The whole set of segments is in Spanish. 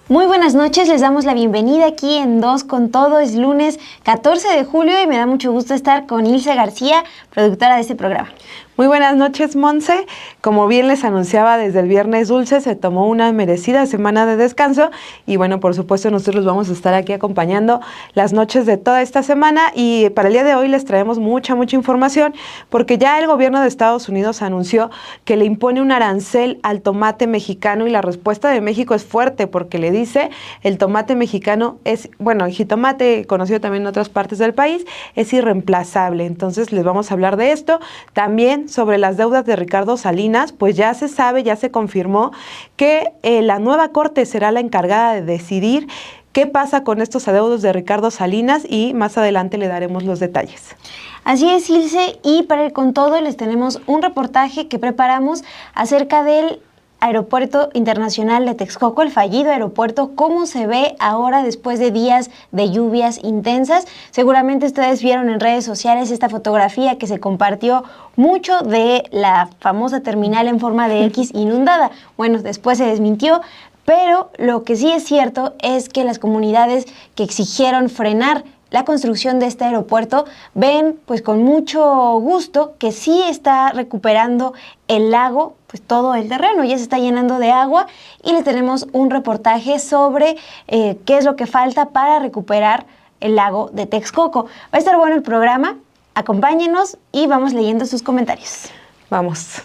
Muy buenas noches, les damos la bienvenida aquí en Dos con Todo. Es lunes 14 de julio y me da mucho gusto estar con Ilse García, productora de este programa. Muy buenas noches, Monse. Como bien les anunciaba, desde el viernes dulce se tomó una merecida semana de descanso y bueno, por supuesto nosotros los vamos a estar aquí acompañando las noches de toda esta semana y para el día de hoy les traemos mucha información porque ya el gobierno de Estados Unidos anunció que le impone un arancel al tomate mexicano y la respuesta de México es fuerte porque le dice el tomate mexicano es, bueno, el jitomate conocido también en otras partes del país, es irreemplazable. Entonces les vamos a hablar de esto. También sobre las deudas de Ricardo Salinas, pues ya se sabe, ya se confirmó que la nueva corte será la encargada de decidir qué pasa con estos adeudos de Ricardo Salinas y más adelante le daremos los detalles. Así es, Ilse, y para ir con todo les tenemos un reportaje que preparamos acerca del Aeropuerto Internacional de Texcoco, el fallido aeropuerto, cómo se ve ahora después de días de lluvias intensas. Seguramente ustedes vieron en redes sociales esta fotografía que se compartió mucho de la famosa terminal en forma de X inundada. Bueno, después se desmintió, pero lo que sí es cierto es que las comunidades que exigieron frenar la construcción de este aeropuerto ven pues con mucho gusto que sí está recuperando el lago, pues todo el terreno ya se está llenando de agua y les tenemos un reportaje sobre qué es lo que falta para recuperar el lago de Texcoco. Va a estar bueno el programa, acompáñenos y vamos leyendo sus comentarios. Vamos.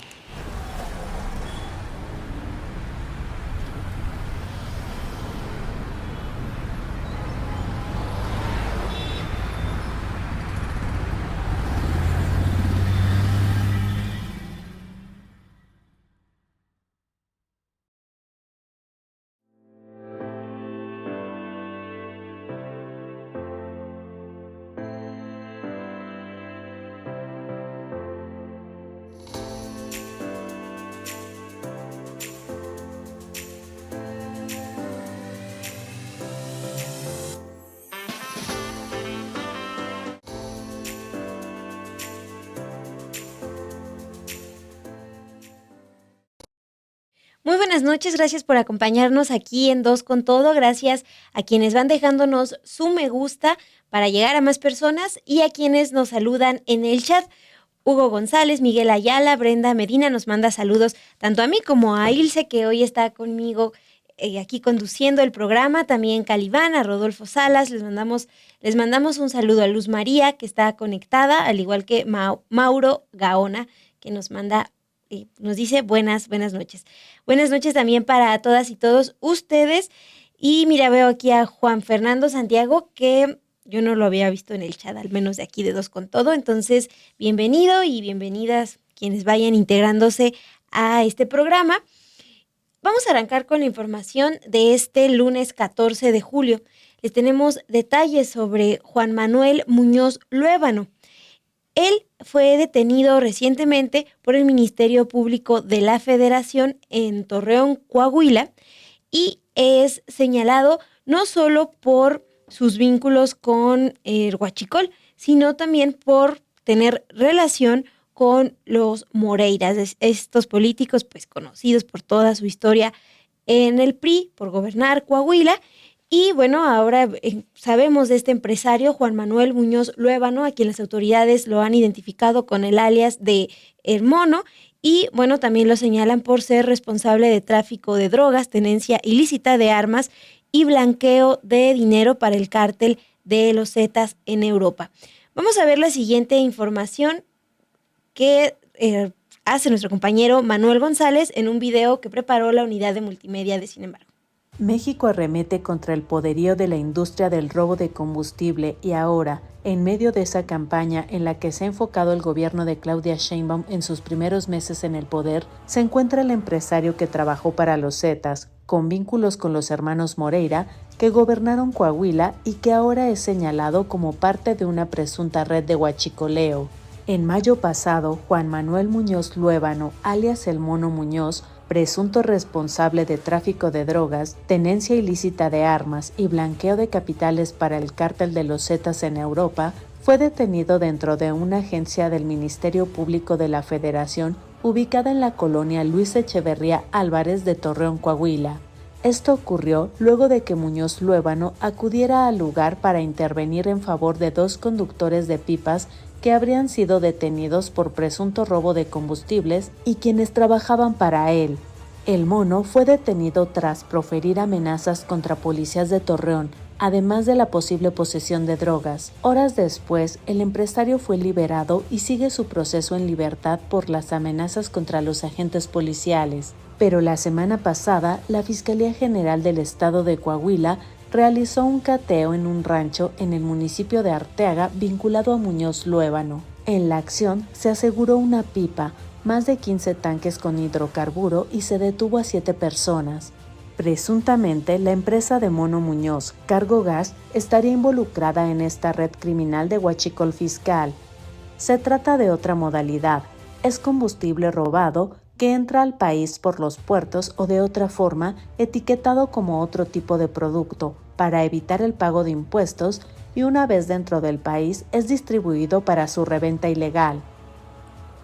Muy buenas noches, gracias por acompañarnos aquí en Dos con Todo, gracias a quienes van dejándonos su me gusta para llegar a más personas y a quienes nos saludan en el chat. Hugo González, Miguel Ayala, Brenda Medina nos manda saludos tanto a mí como a Ilse, que hoy está conmigo aquí conduciendo el programa, también Calibán, a Rodolfo Salas, les mandamos un saludo a Luz María, que está conectada, al igual que Mauro Gaona, que nos manda nos dice buenas noches. Buenas noches también para todas y todos ustedes. Y mira, veo aquí a Juan Fernando Santiago, que yo no lo había visto en el chat, al menos de aquí de Dos con Todo. Entonces, bienvenido y bienvenidas quienes vayan integrándose a este programa. Vamos a arrancar con la información de este lunes 14 de julio. Les tenemos detalles sobre Juan Manuel Muñoz Luébano. Él fue detenido recientemente por el Ministerio Público de la Federación en Torreón, Coahuila, y es señalado no solo por sus vínculos con el Huachicol, sino también por tener relación con los Moreiras, estos políticos pues conocidos por toda su historia en el PRI, por gobernar Coahuila. Y bueno, ahora sabemos de este empresario, Juan Manuel Muñoz Luébano, a quien las autoridades lo han identificado con el alias de El Mono, y bueno, también lo señalan por ser responsable de tráfico de drogas, tenencia ilícita de armas y blanqueo de dinero para el cártel de los Zetas en Europa. Vamos a ver la siguiente información que hace nuestro compañero Manuel González en un video que preparó la unidad de multimedia de Sin embargo. México arremete contra el poderío de la industria del robo de combustible y ahora, en medio de esa campaña en la que se ha enfocado el gobierno de Claudia Sheinbaum en sus primeros meses en el poder, se encuentra el empresario que trabajó para los Zetas, con vínculos con los hermanos Moreira, que gobernaron Coahuila y que ahora es señalado como parte de una presunta red de huachicoleo. En mayo pasado, Juan Manuel Muñoz Luébano, alias El Mono Muñoz, presunto responsable de tráfico de drogas, tenencia ilícita de armas y blanqueo de capitales para el cártel de los Zetas en Europa, fue detenido dentro de una agencia del Ministerio Público de la Federación ubicada en la colonia Luis Echeverría Álvarez de Torreón, Coahuila. Esto ocurrió luego de que Muñoz Luébano acudiera al lugar para intervenir en favor de 2 conductores de pipas que habrían sido detenidos por presunto robo de combustibles y quienes trabajaban para él. El mono fue detenido tras proferir amenazas contra policías de Torreón, además de la posible posesión de drogas. Horas después, el empresario fue liberado y sigue su proceso en libertad por las amenazas contra los agentes policiales. Pero la semana pasada, la Fiscalía General del Estado de Coahuila realizó un cateo en un rancho en el municipio de Arteaga vinculado a Muñoz Luébano. En la acción se aseguró una pipa, más de 15 tanques con hidrocarburo y se detuvo a 7 personas. Presuntamente, la empresa de Mono Muñoz, Cargo Gas, estaría involucrada en esta red criminal de huachicol fiscal. Se trata de otra modalidad, es combustible robado que entra al país por los puertos o de otra forma etiquetado como otro tipo de producto para evitar el pago de impuestos y una vez dentro del país es distribuido para su reventa ilegal.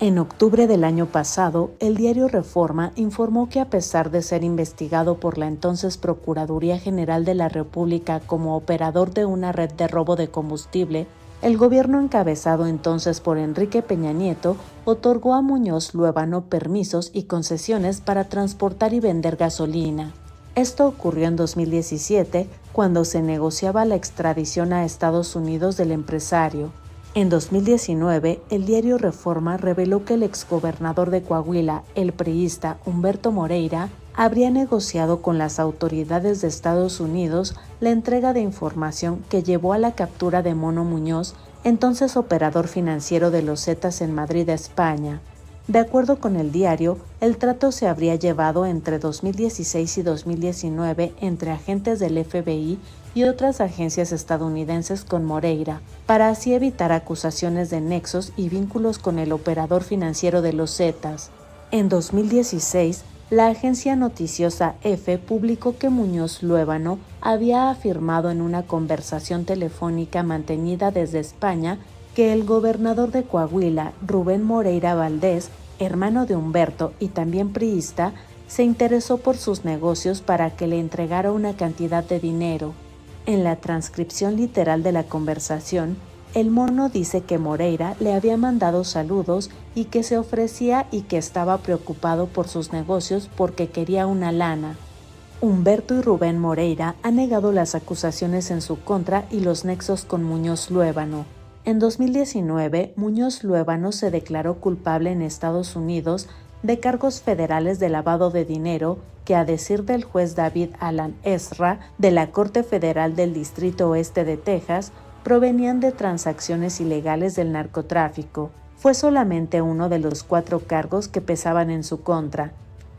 En octubre del año pasado, el diario Reforma informó que a pesar de ser investigado por la entonces Procuraduría General de la República como operador de una red de robo de combustible, el gobierno encabezado entonces por Enrique Peña Nieto otorgó a Muñoz Luébano permisos y concesiones para transportar y vender gasolina. Esto ocurrió en 2017, cuando se negociaba la extradición a Estados Unidos del empresario. En 2019, el diario Reforma reveló que el exgobernador de Coahuila, el priista Humberto Moreira, habría negociado con las autoridades de Estados Unidos la entrega de información que llevó a la captura de Mono Muñoz, entonces operador financiero de los Zetas en Madrid, España. De acuerdo con el diario, el trato se habría llevado entre 2016 y 2019 entre agentes del FBI y otras agencias estadounidenses con Moreira, para así evitar acusaciones de nexos y vínculos con el operador financiero de los Zetas. En 2016, la agencia noticiosa EFE publicó que Muñoz Luébano había afirmado en una conversación telefónica mantenida desde España que el gobernador de Coahuila, Rubén Moreira Valdés, hermano de Humberto y también priista, se interesó por sus negocios para que le entregara una cantidad de dinero. En la transcripción literal de la conversación, el mono dice que Moreira le había mandado saludos y que se ofrecía y que estaba preocupado por sus negocios porque quería una lana. Humberto y Rubén Moreira han negado las acusaciones en su contra y los nexos con Muñoz Luébano. En 2019, Muñoz Luébano se declaró culpable en Estados Unidos de cargos federales de lavado de dinero que, a decir del juez David Alan Ezra de la Corte Federal del Distrito Oeste de Texas, provenían de transacciones ilegales del narcotráfico. Fue solamente uno de los 4 cargos que pesaban en su contra.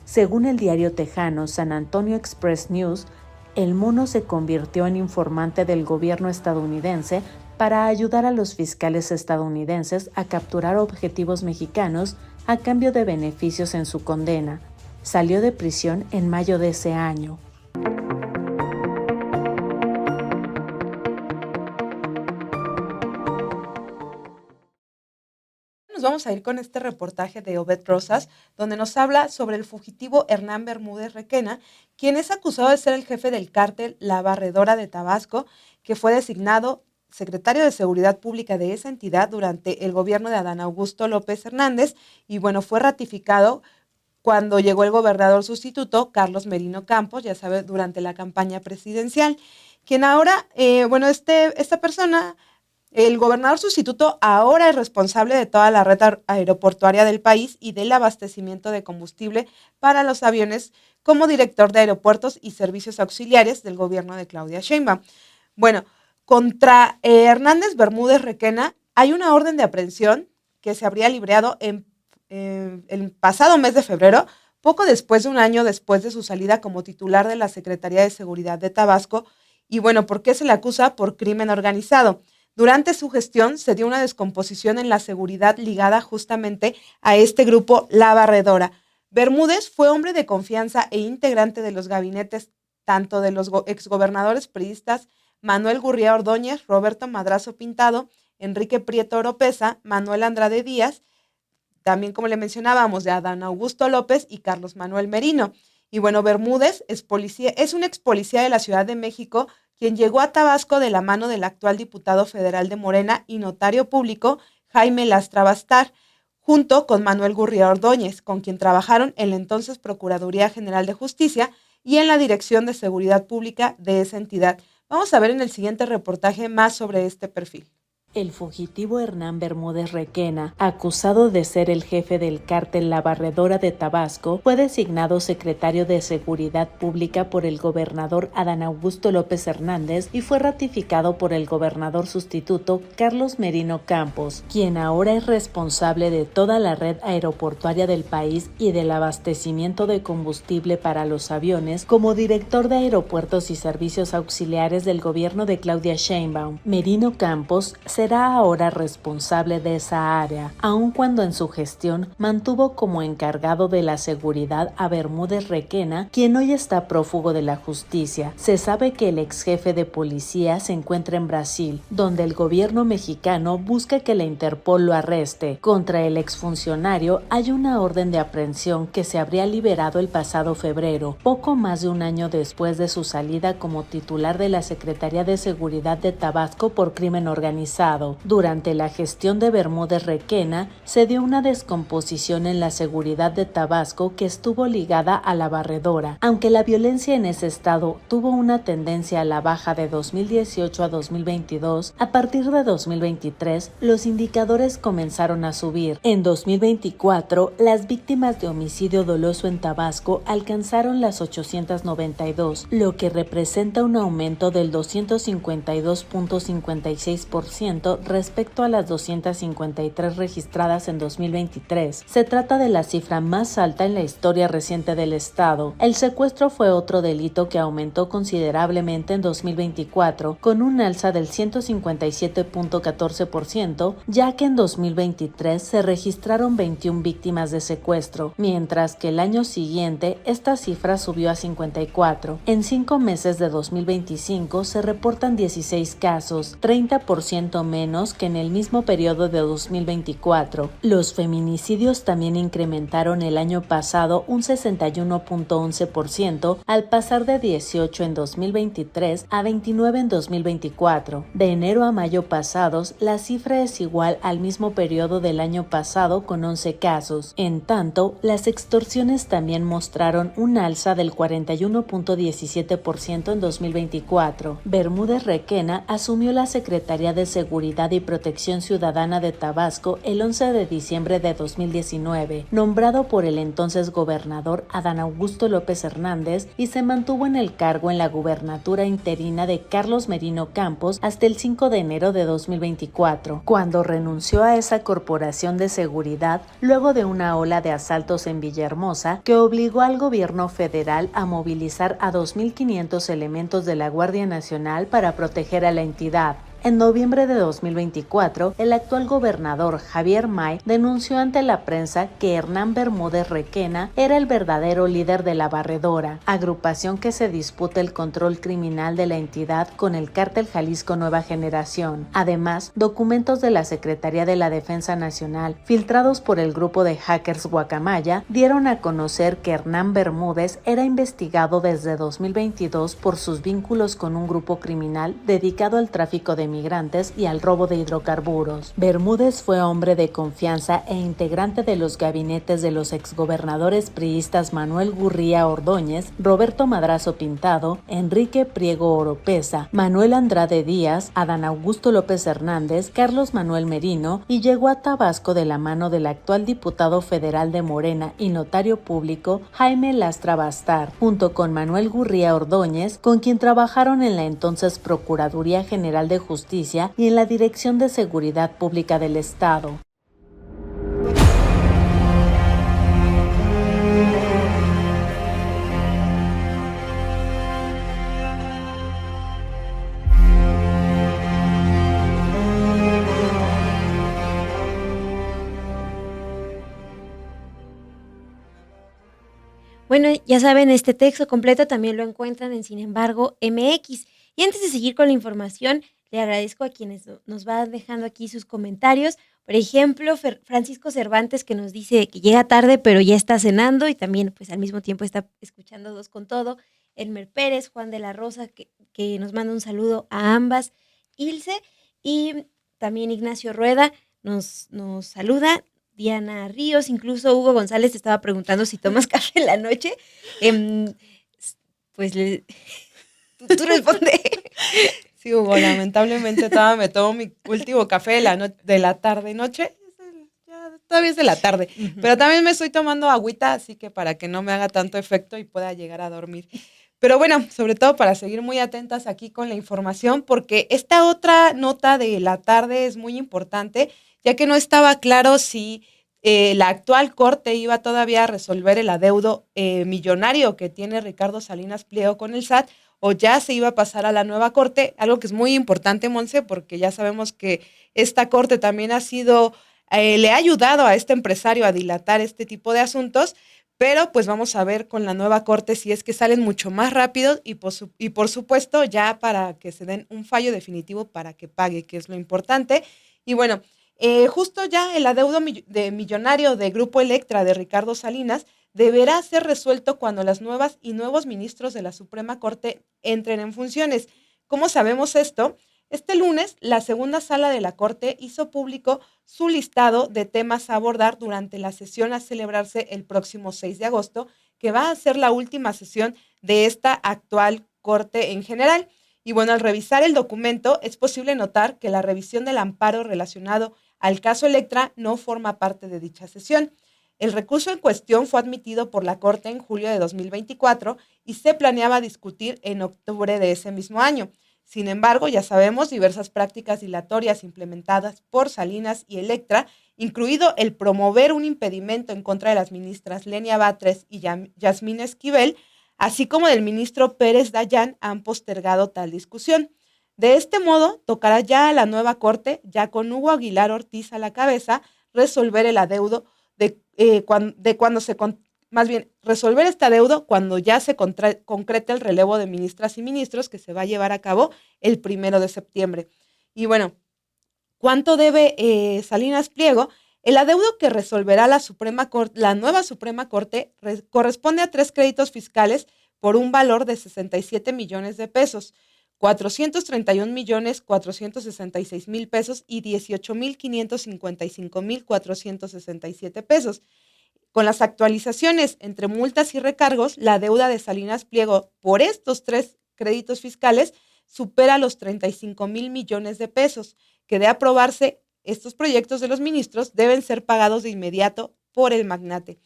Según el diario tejano San Antonio Express News, el mono se convirtió en informante del gobierno estadounidense para ayudar a los fiscales estadounidenses a capturar objetivos mexicanos a cambio de beneficios en su condena. Salió de prisión en mayo de ese año. Nos vamos a ir con este reportaje de Obed Rosas, donde nos habla sobre el fugitivo Hernán Bermúdez Requena, quien es acusado de ser el jefe del cártel La Barredora de Tabasco, que fue designado secretario de Seguridad Pública de esa entidad durante el gobierno de Adán Augusto López Hernández, y bueno, fue ratificado cuando llegó el gobernador sustituto, Carlos Merino Campos, ya sabe, durante la campaña presidencial, quien ahora, esta persona, el gobernador sustituto, ahora es responsable de toda la red aeroportuaria del país y del abastecimiento de combustible para los aviones como director de aeropuertos y servicios auxiliares del gobierno de Claudia Sheinbaum. Bueno, contra Hernández Bermúdez Requena hay una orden de aprehensión que se habría librado en el pasado mes de febrero, poco después de un año después de su salida como titular de la Secretaría de Seguridad de Tabasco. Y bueno, ¿por qué se le acusa? Por crimen organizado. Durante su gestión se dio una descomposición en la seguridad ligada justamente a este grupo La Barredora. Bermúdez fue hombre de confianza e integrante de los gabinetes tanto de los exgobernadores priistas Manuel Gurría Ordóñez, Roberto Madrazo Pintado, Enrique Prieto Oropesa, Manuel Andrade Díaz, también como le mencionábamos de Adán Augusto López y Carlos Manuel Merino. Y bueno, Bermúdez es un ex policía de la Ciudad de México quien llegó a Tabasco de la mano del actual diputado federal de Morena y notario público Jaime Lastra Bastar, junto con Manuel Gurría Ordóñez, con quien trabajaron en la entonces Procuraduría General de Justicia y en la Dirección de Seguridad Pública de esa entidad. Vamos a ver en el siguiente reportaje más sobre este perfil. El fugitivo Hernán Bermúdez Requena, acusado de ser el jefe del cártel La Barredora de Tabasco, fue designado secretario de Seguridad Pública por el gobernador Adán Augusto López Hernández y fue ratificado por el gobernador sustituto Carlos Merino Campos, quien ahora es responsable de toda la red aeroportuaria del país y del abastecimiento de combustible para los aviones como director de aeropuertos y servicios auxiliares del gobierno de Claudia Sheinbaum. Merino Campos será ahora responsable de esa área, aun cuando en su gestión mantuvo como encargado de la seguridad a Bermúdez Requena, quien hoy está prófugo de la justicia. Se sabe que el ex jefe de policía se encuentra en Brasil, donde el gobierno mexicano busca que la Interpol lo arreste. Contra el exfuncionario hay una orden de aprehensión que se habría liberado el pasado febrero, poco más de un año después de su salida como titular de la Secretaría de Seguridad de Tabasco por crimen organizado. Durante la gestión de Bermúdez Requena, se dio una descomposición en la seguridad de Tabasco que estuvo ligada a La Barredora. Aunque la violencia en ese estado tuvo una tendencia a la baja de 2018 a 2022, a partir de 2023, los indicadores comenzaron a subir. En 2024, las víctimas de homicidio doloso en Tabasco alcanzaron las 892, lo que representa un aumento del 252.56% respecto a las 253 registradas en 2023. Se trata de la cifra más alta en la historia reciente del estado. El secuestro fue otro delito que aumentó considerablemente en 2024, con un alza del 157.14%, ya que en 2023 se registraron 21 víctimas de secuestro, mientras que el año siguiente esta cifra subió a 54. En 5 meses de 2025 se reportan 16 casos, 30% menos que en el mismo periodo de 2024. Los feminicidios también incrementaron el año pasado un 61.11%, al pasar de 18 en 2023 a 29 en 2024. De enero a mayo pasados, la cifra es igual al mismo periodo del año pasado con 11 casos. En tanto, las extorsiones también mostraron un alza del 41.17% en 2024. Bermúdez Requena asumió la Secretaría de Seguridad y Protección Ciudadana de Tabasco el 11 de diciembre de 2019, nombrado por el entonces gobernador Adán Augusto López Hernández, y se mantuvo en el cargo en la gubernatura interina de Carlos Merino Campos hasta el 5 de enero de 2024, cuando renunció a esa corporación de seguridad luego de una ola de asaltos en Villahermosa que obligó al gobierno federal a movilizar a 2.500 elementos de la Guardia Nacional para proteger a la entidad. En noviembre de 2024, el actual gobernador Javier May denunció ante la prensa que Hernán Bermúdez Requena era el verdadero líder de La Barredora, agrupación que se disputa el control criminal de la entidad con el cártel Jalisco Nueva Generación. Además, documentos de la Secretaría de la Defensa Nacional, filtrados por el grupo de hackers Guacamaya, dieron a conocer que Hernán Bermúdez era investigado desde 2022 por sus vínculos con un grupo criminal dedicado al tráfico de migrantes y al robo de hidrocarburos. Bermúdez fue hombre de confianza e integrante de los gabinetes de los exgobernadores priistas Manuel Gurría Ordóñez, Roberto Madrazo Pintado, Enrique Priego Oropesa, Manuel Andrade Díaz, Adán Augusto López Hernández, Carlos Manuel Merino, y llegó a Tabasco de la mano del actual diputado federal de Morena y notario público Jaime Lastra Bastar, junto con Manuel Gurría Ordóñez, con quien trabajaron en la entonces Procuraduría General de Justicia y en la Dirección de Seguridad Pública del Estado. Bueno, ya saben, este texto completo también lo encuentran en Sin embargo MX. Y antes de seguir con la información, le agradezco a quienes nos van dejando aquí sus comentarios. Por ejemplo, Francisco Cervantes, que nos dice que llega tarde, pero ya está cenando y también pues al mismo tiempo está escuchando Dos con Todo. Elmer Pérez, Juan de la Rosa, que nos manda un saludo a ambas. Ilse y también Ignacio Rueda nos saluda. Diana Ríos, incluso Hugo González te estaba preguntando si tomas café en la noche. Pues tú responde. Sí, Hugo, lamentablemente todavía me tomo mi último café de la tarde-noche. Todavía es de la tarde. Pero también me estoy tomando agüita, así que para que no me haga tanto efecto y pueda llegar a dormir. Pero bueno, sobre todo para seguir muy atentas aquí con la información, porque esta otra nota de la tarde es muy importante, ya que no estaba claro si la actual Corte iba todavía a resolver el adeudo millonario que tiene Ricardo Salinas Pliego con el SAT, o ya se iba a pasar a la nueva Corte, algo que es muy importante, Monse, porque ya sabemos que esta Corte también le ha ayudado a este empresario a dilatar este tipo de asuntos, pero pues vamos a ver con la nueva Corte si es que salen mucho más rápido y por supuesto ya para que se den un fallo definitivo para que pague, que es lo importante. Y bueno, justo ya el adeudo millonario de Grupo Electra de Ricardo Salinas deberá ser resuelto cuando las nuevas y nuevos ministros de la Suprema Corte entren en funciones. ¿Cómo sabemos esto? Este lunes, la segunda sala de la Corte hizo público su listado de temas a abordar durante la sesión a celebrarse el próximo 6 de agosto, que va a ser la última sesión de esta actual Corte en general. Y bueno, al revisar el documento, es posible notar que la revisión del amparo relacionado al caso Electra no forma parte de dicha sesión. El recurso en cuestión fue admitido por la Corte en julio de 2024 y se planeaba discutir en octubre de ese mismo año. Sin embargo, ya sabemos diversas prácticas dilatorias implementadas por Salinas y Electra, incluido el promover un impedimento en contra de las ministras Lenia Batres y Yasmín Esquivel, así como del ministro Pérez Dayán, han postergado tal discusión. De este modo, tocará ya a la nueva Corte, ya con Hugo Aguilar Ortiz a la cabeza, resolver el adeudo más bien, resolver este adeudo cuando ya se concrete el relevo de ministras y ministros que se va a llevar a cabo el 1 de septiembre. Y bueno, ¿cuánto debe Salinas Pliego? El adeudo que resolverá la nueva Suprema Corte corresponde a 3 créditos fiscales por un valor de 67 millones de pesos, 431.466.000 pesos y 18.555.467 pesos. Con las actualizaciones entre multas y recargos, la deuda de Salinas Pliego por estos 3 créditos fiscales supera los 35.000 millones de pesos, que de aprobarse estos proyectos de los ministros deben ser pagados de inmediato por el magnate.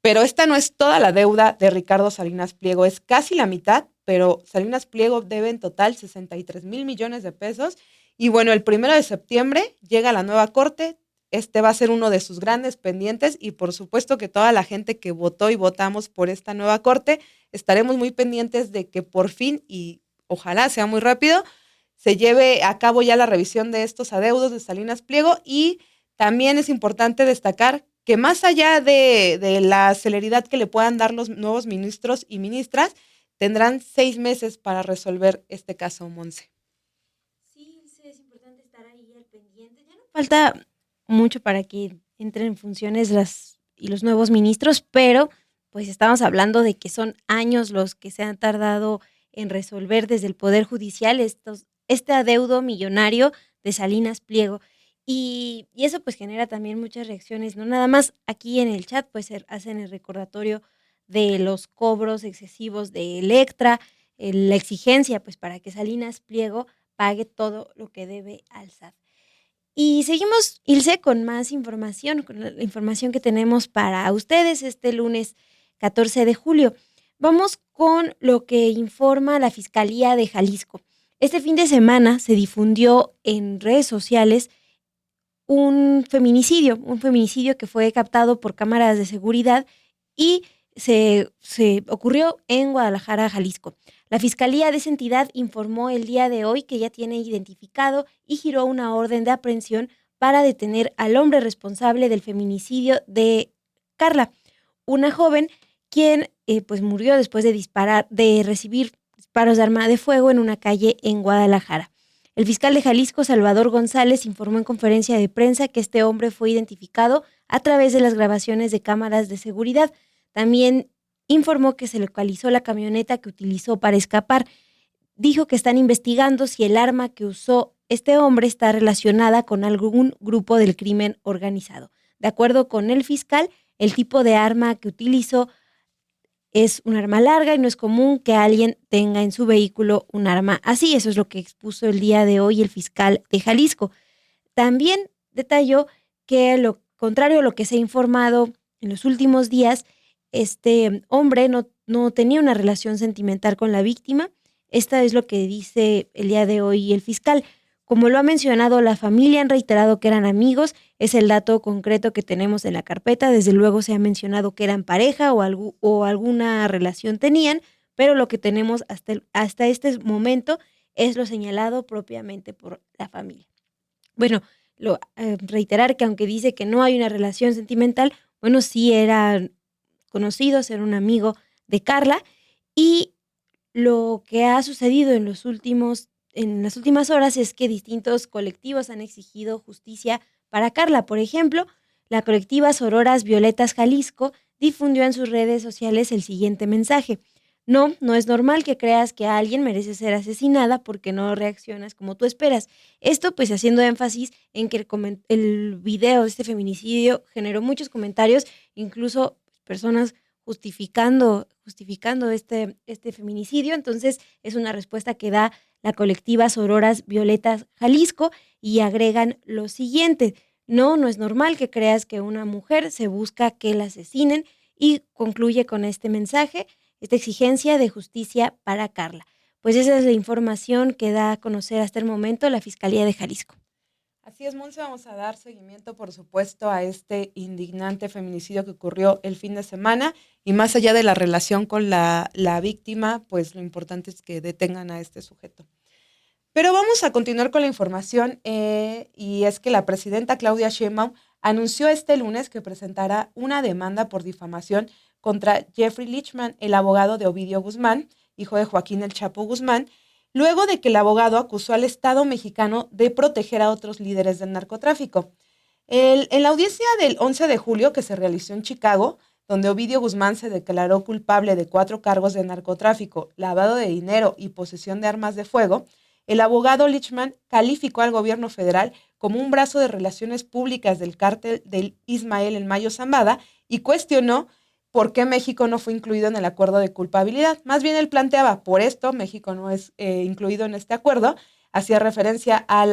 Pero esta no es toda la deuda de Ricardo Salinas Pliego, es casi la mitad, pero Salinas Pliego debe en total 63.000 millones de pesos. Y bueno, el 1 de septiembre llega la nueva Corte. Este va a ser uno de sus grandes pendientes y por supuesto que toda la gente que votó y votamos por esta nueva Corte estaremos muy pendientes de que por fin, y ojalá sea muy rápido, se lleve a cabo ya la revisión de estos adeudos de Salinas Pliego. Y también es importante destacar que más allá de la celeridad que le puedan dar los nuevos ministros y ministras, tendrán 6 meses para resolver este caso, Monse. Sí, es importante estar ahí al pendiente. Ya no falta mucho para que entren en funciones los nuevos ministros, pero pues estamos hablando de que son años los que se han tardado en resolver desde el Poder Judicial este adeudo millonario de Salinas Pliego. Y eso pues genera también muchas reacciones, no nada más aquí en el chat, pues hacen el recordatorio de los cobros excesivos de Electra, la exigencia pues para que Salinas Pliego pague todo lo que debe al SAT. Y seguimos, Ilse, con más información, con la información que tenemos para ustedes este lunes 14 de julio. Vamos con lo que informa la Fiscalía de Jalisco. Este fin de semana se difundió en redes sociales un feminicidio que fue captado por cámaras de seguridad y se ocurrió en Guadalajara, Jalisco. La Fiscalía de esa entidad informó el día de hoy que ya tiene identificado y giró una orden de aprehensión para detener al hombre responsable del feminicidio de Carla, una joven quien pues murió después de recibir disparos de arma de fuego en una calle en Guadalajara. El fiscal de Jalisco, Salvador González, informó en conferencia de prensa que este hombre fue identificado a través de las grabaciones de cámaras de seguridad. También informó que se localizó la camioneta que utilizó para escapar. Dijo que están investigando si el arma que usó este hombre está relacionada con algún grupo del crimen organizado. De acuerdo con el fiscal, el tipo de arma que utilizó es un arma larga y no es común que alguien tenga en su vehículo un arma así. Eso es lo que expuso el día de hoy el fiscal de Jalisco. También detalló que, lo contrario a lo que se ha informado en los últimos días, este hombre no tenía una relación sentimental con la víctima. Esta es lo que dice el día de hoy el fiscal. Como lo ha mencionado, la familia han reiterado que eran amigos. Es el dato concreto que tenemos en la carpeta. Desde luego se ha mencionado que eran pareja o alguna relación tenían, pero lo que tenemos hasta este momento es lo señalado propiamente por la familia. Bueno, reiterar que aunque dice que no hay una relación sentimental, bueno, sí eran conocidos, era un amigo de Carla, y lo que ha sucedido en las últimas horas es que distintos colectivos han exigido justicia para Carla. Por ejemplo, la colectiva Sororas Violetas Jalisco difundió en sus redes sociales el siguiente mensaje: no es normal que creas que alguien merece ser asesinada porque no reaccionas como tú esperas. Esto pues haciendo énfasis en que el video de este feminicidio generó muchos comentarios, incluso personas justificando este feminicidio. Entonces es una respuesta que da la colectiva Sororas Violetas Jalisco y agregan lo siguiente: no es normal que creas que una mujer se busca que la asesinen, y concluye con este mensaje, esta exigencia de justicia para Carla. Pues esa es la información que da a conocer hasta el momento la Fiscalía de Jalisco. Así es, Monse, vamos a dar seguimiento, por supuesto, a este indignante feminicidio que ocurrió el fin de semana, y más allá de la relación con la víctima, pues lo importante es que detengan a este sujeto. Pero vamos a continuar con la información, y es que la presidenta Claudia Sheinbaum anunció este lunes que presentará una demanda por difamación contra Jeffrey Lichman, el abogado de Ovidio Guzmán, hijo de Joaquín El Chapo Guzmán, luego de que el abogado acusó al Estado mexicano de proteger a otros líderes del narcotráfico. En la audiencia del 11 de julio que se realizó en Chicago, donde Ovidio Guzmán se declaró culpable de 4 cargos de narcotráfico, lavado de dinero y posesión de armas de fuego, el abogado Lichman calificó al gobierno federal como un brazo de relaciones públicas del cártel del Ismael El Mayo Zambada y cuestionó por qué México no fue incluido en el acuerdo de culpabilidad. Más bien él planteaba, por esto México no es incluido en este acuerdo. Hacía referencia a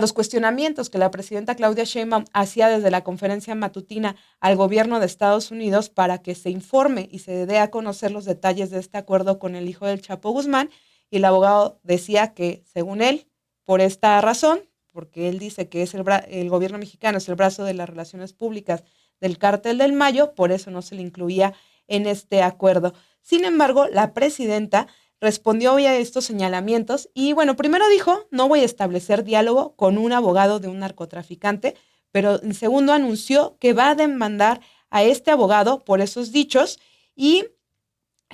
los cuestionamientos que la presidenta Claudia Sheinbaum hacía desde la conferencia matutina al gobierno de Estados Unidos para que se informe y se dé a conocer los detalles de este acuerdo con el hijo del Chapo Guzmán. Y el abogado decía que, según él, por esta razón, porque él dice que es el gobierno mexicano es el brazo de las relaciones públicas del cártel del Mayo, por eso no se le incluía en este acuerdo. Sin embargo, la presidenta respondió hoy a estos señalamientos y, bueno, primero dijo, no voy a establecer diálogo con un abogado de un narcotraficante, pero en segundo anunció que va a demandar a este abogado por esos dichos. Y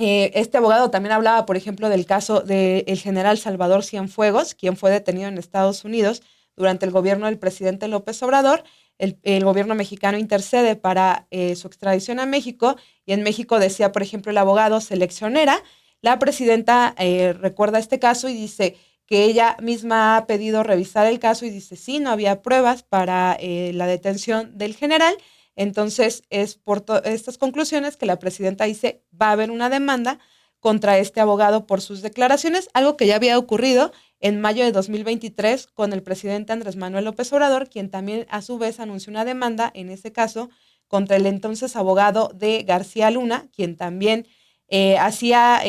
este abogado también hablaba, por ejemplo, del caso del general Salvador Cienfuegos, quien fue detenido en Estados Unidos durante el gobierno del presidente López Obrador. El gobierno mexicano intercede para su extradición a México, y en México decía, por ejemplo, el abogado Seleccionera. La presidenta recuerda este caso y dice que ella misma ha pedido revisar el caso y dice, sí, no había pruebas para la detención del general. Entonces, es por estas conclusiones que la presidenta dice, va a haber una demanda contra este abogado por sus declaraciones, algo que ya había ocurrido en mayo de 2023 con el presidente Andrés Manuel López Obrador, quien también a su vez anunció una demanda, en ese caso, contra el entonces abogado de García Luna, quien también hacía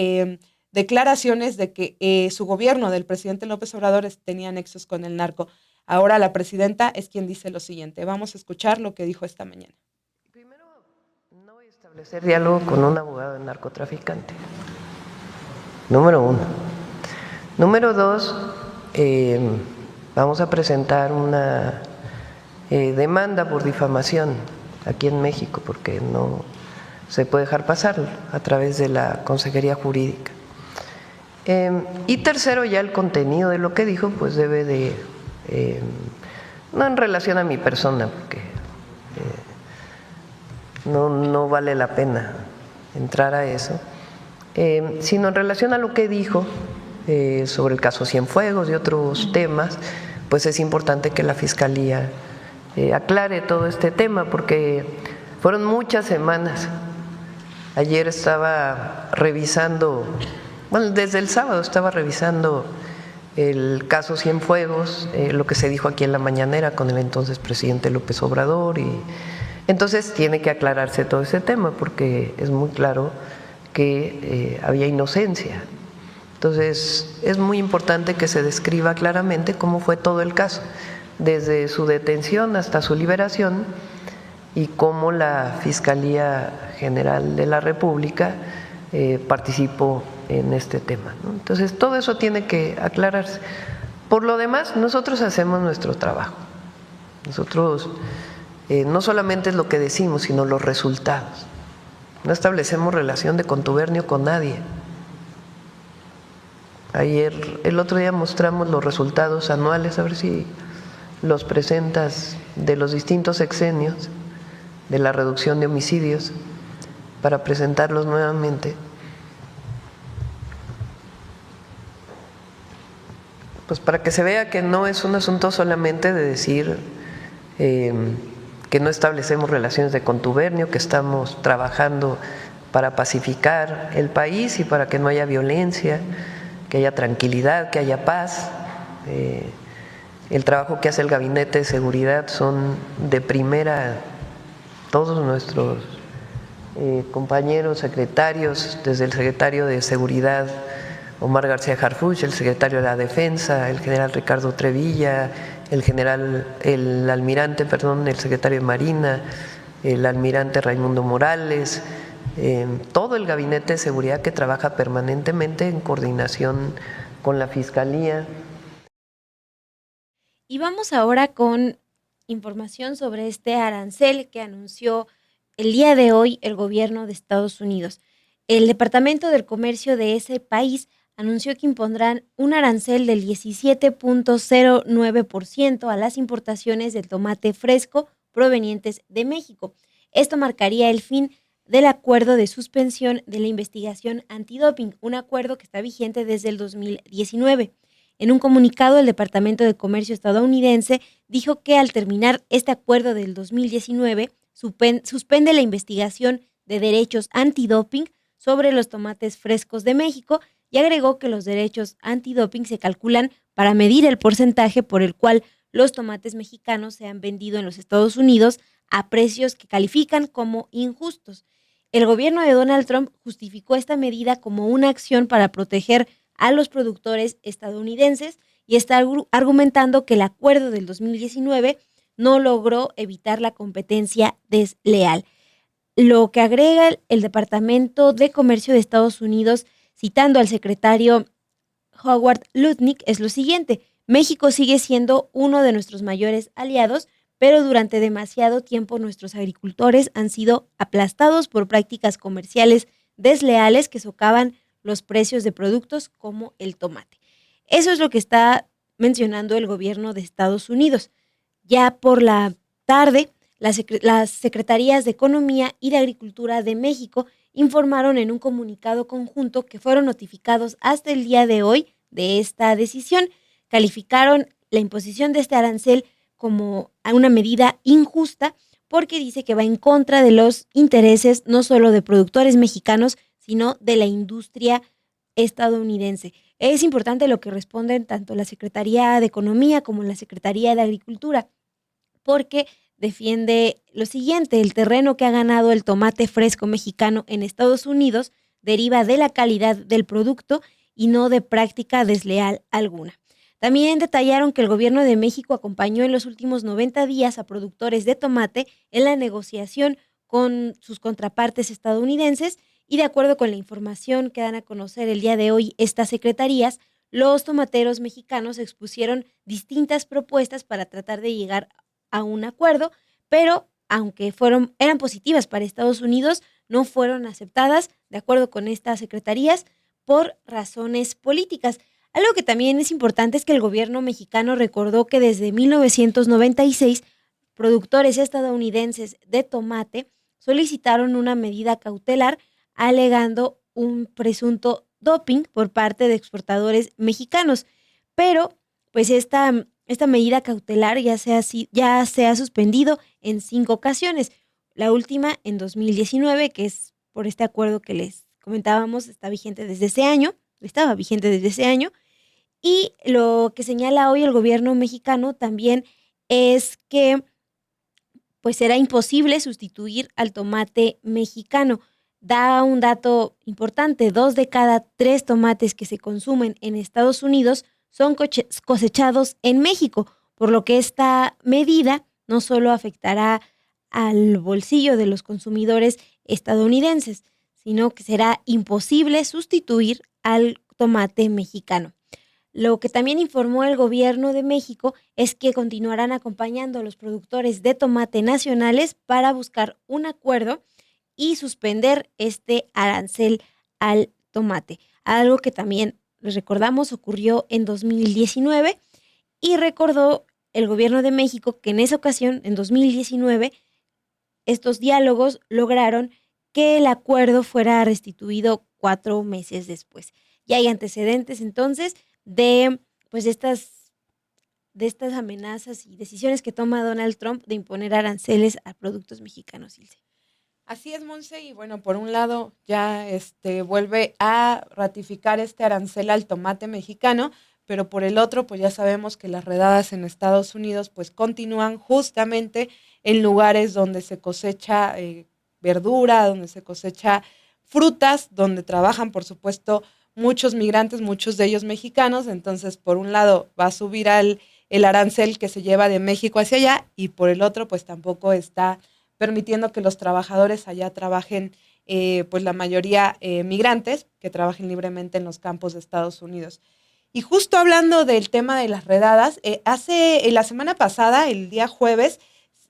declaraciones de que su gobierno del presidente López Obrador tenía nexos con el narco. Ahora la presidenta es quien dice lo siguiente. Vamos a escuchar lo que dijo esta mañana. Primero, no voy a establecer diálogo con un abogado de narcotraficante. Número 1. Número 2, vamos a presentar una demanda por difamación aquí en México, porque no se puede dejar pasar a través de la Consejería Jurídica. Y tercero, ya el contenido de lo que dijo, pues debe de, no en relación a mi persona, porque no vale la pena entrar a eso, sino en relación a lo que dijo sobre el caso Cienfuegos y otros temas, pues es importante que la Fiscalía aclare todo este tema, porque fueron muchas semanas. Ayer estaba revisando, bueno, desde el sábado estaba revisando el caso Cienfuegos, lo que se dijo aquí en la mañanera con el entonces presidente López Obrador, y entonces tiene que aclararse todo ese tema porque es muy claro que había inocencia. Entonces es muy importante que se describa claramente cómo fue todo el caso, desde su detención hasta su liberación, y cómo la Fiscalía General de la República participó en este tema, ¿no? Entonces todo eso tiene que aclararse. Por lo demás, nosotros hacemos nuestro trabajo. Nosotros no solamente es lo que decimos, sino los resultados. No establecemos relación de contubernio con nadie. El otro día mostramos los resultados anuales, a ver si los presentas, de los distintos sexenios de la reducción de homicidios, para presentarlos nuevamente. Pues para que se vea que no es un asunto solamente de decir que no establecemos relaciones de contubernio, que estamos trabajando para pacificar el país y para que no haya violencia, que haya tranquilidad, que haya paz. El trabajo que hace el Gabinete de Seguridad son de primera todos nuestros compañeros secretarios, desde el secretario de Seguridad Omar García Harfuch, el secretario de la Defensa, el general Ricardo Trevilla, el secretario de Marina, el almirante Raimundo Morales, todo el Gabinete de Seguridad que trabaja permanentemente en coordinación con la Fiscalía. Y vamos ahora con información sobre este arancel que anunció el día de hoy el gobierno de Estados Unidos. El Departamento del Comercio de ese país anunció que impondrán un arancel del 17.09% a las importaciones del tomate fresco provenientes de México. Esto marcaría el fin del acuerdo de suspensión de la investigación antidoping, un acuerdo que está vigente desde el 2019. En un comunicado, el Departamento de Comercio estadounidense dijo que al terminar este acuerdo del 2019, suspende la investigación de derechos antidoping sobre los tomates frescos de México, y agregó que los derechos antidoping se calculan para medir el porcentaje por el cual los tomates mexicanos se han vendido en los Estados Unidos a precios que califican como injustos. El gobierno de Donald Trump justificó esta medida como una acción para proteger a los productores estadounidenses y está argumentando que el acuerdo del 2019 no logró evitar la competencia desleal. Lo que agrega el Departamento de Comercio de Estados Unidos, citando al secretario Howard Lutnick, es lo siguiente: México sigue siendo uno de nuestros mayores aliados, pero durante demasiado tiempo nuestros agricultores han sido aplastados por prácticas comerciales desleales que socavan los precios de productos como el tomate. Eso es lo que está mencionando el gobierno de Estados Unidos. Ya por la tarde, las Secretarías de Economía y de Agricultura de México informaron en un comunicado conjunto que fueron notificados hasta el día de hoy de esta decisión. Calificaron la imposición de este arancel como una medida injusta porque dice que va en contra de los intereses no solo de productores mexicanos, sino de la industria estadounidense. Es importante lo que responden tanto la Secretaría de Economía como la Secretaría de Agricultura, porque defiende lo siguiente: el terreno que ha ganado el tomate fresco mexicano en Estados Unidos deriva de la calidad del producto y no de práctica desleal alguna. También detallaron que el gobierno de México acompañó en los últimos 90 días a productores de tomate en la negociación con sus contrapartes estadounidenses, y de acuerdo con la información que dan a conocer el día de hoy estas secretarías, los tomateros mexicanos expusieron distintas propuestas para tratar de llegar a un acuerdo, pero aunque eran positivas para Estados Unidos, no fueron aceptadas, de acuerdo con estas secretarías, por razones políticas. Algo que también es importante es que el gobierno mexicano recordó que desde 1996 productores estadounidenses de tomate solicitaron una medida cautelar alegando un presunto doping por parte de exportadores mexicanos. Pero, pues esta medida cautelar ya se ha suspendido en 5 ocasiones. La última en 2019, que es por este acuerdo que les comentábamos, estaba vigente desde ese año. Y lo que señala hoy el gobierno mexicano también es que pues será imposible sustituir al tomate mexicano. Da un dato importante: 2 de cada 3 tomates que se consumen en Estados Unidos son cosechados en México, por lo que esta medida no solo afectará al bolsillo de los consumidores estadounidenses, sino que será imposible sustituir al tomate mexicano. Lo que también informó el gobierno de México es que continuarán acompañando a los productores de tomate nacionales para buscar un acuerdo y suspender este arancel al tomate. Algo que también les recordamos ocurrió en 2019 y recordó el gobierno de México que en esa ocasión, en 2019, estos diálogos lograron que el acuerdo fuera restituido 4 meses después. Y hay antecedentes entonces de pues de estas amenazas y decisiones que toma Donald Trump de imponer aranceles a productos mexicanos, Ilse. Así es, Monse, y bueno, por un lado ya vuelve a ratificar este arancel al tomate mexicano, pero por el otro, pues ya sabemos que las redadas en Estados Unidos pues continúan justamente en lugares donde se cosecha verdura, donde se cosecha frutas, donde trabajan, por supuesto, muchos migrantes, muchos de ellos mexicanos. Entonces, por un lado va a subir el arancel que se lleva de México hacia allá, y por el otro, pues tampoco está permitiendo que los trabajadores allá trabajen, pues la mayoría migrantes, que trabajen libremente en los campos de Estados Unidos. Y justo hablando del tema de las redadas, la semana pasada, el día jueves,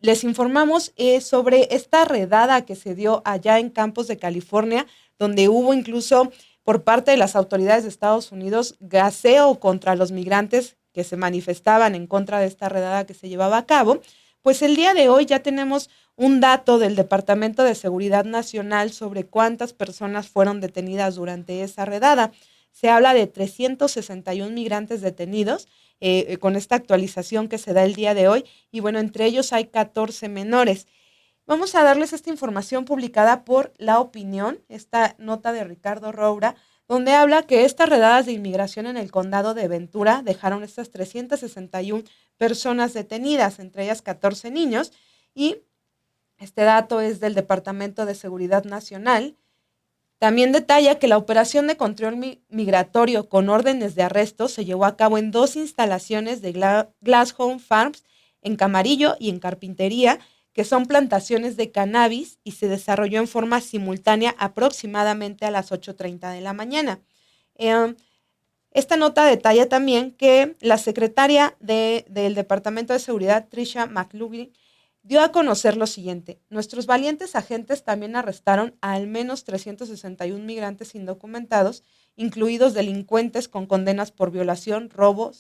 les informamos sobre esta redada que se dio allá en campos de California, donde hubo incluso por parte de las autoridades de Estados Unidos gaseo contra los migrantes que se manifestaban en contra de esta redada que se llevaba a cabo. Pues el día de hoy ya tenemos un dato del Departamento de Seguridad Nacional sobre cuántas personas fueron detenidas durante esa redada. Se habla de 361 migrantes detenidos con esta actualización que se da el día de hoy, y bueno, entre ellos hay 14 menores. Vamos a darles esta información publicada por La Opinión, esta nota de Ricardo Roura, donde habla que estas redadas de inmigración en el condado de Ventura dejaron estas 361 personas detenidas, entre ellas 14 niños, y este dato es del Departamento de Seguridad Nacional. También detalla que la operación de control migratorio con órdenes de arresto se llevó a cabo en 2 instalaciones de Glasshouse Farms, en Camarillo y en Carpintería, que son plantaciones de cannabis, y se desarrolló en forma simultánea aproximadamente a las 8:30 de la mañana. Esta nota detalla también que la secretaria del Departamento de Seguridad, Tricia McLaughlin, dio a conocer lo siguiente: nuestros valientes agentes también arrestaron a al menos 361 migrantes indocumentados, incluidos delincuentes con condenas por violación, robo,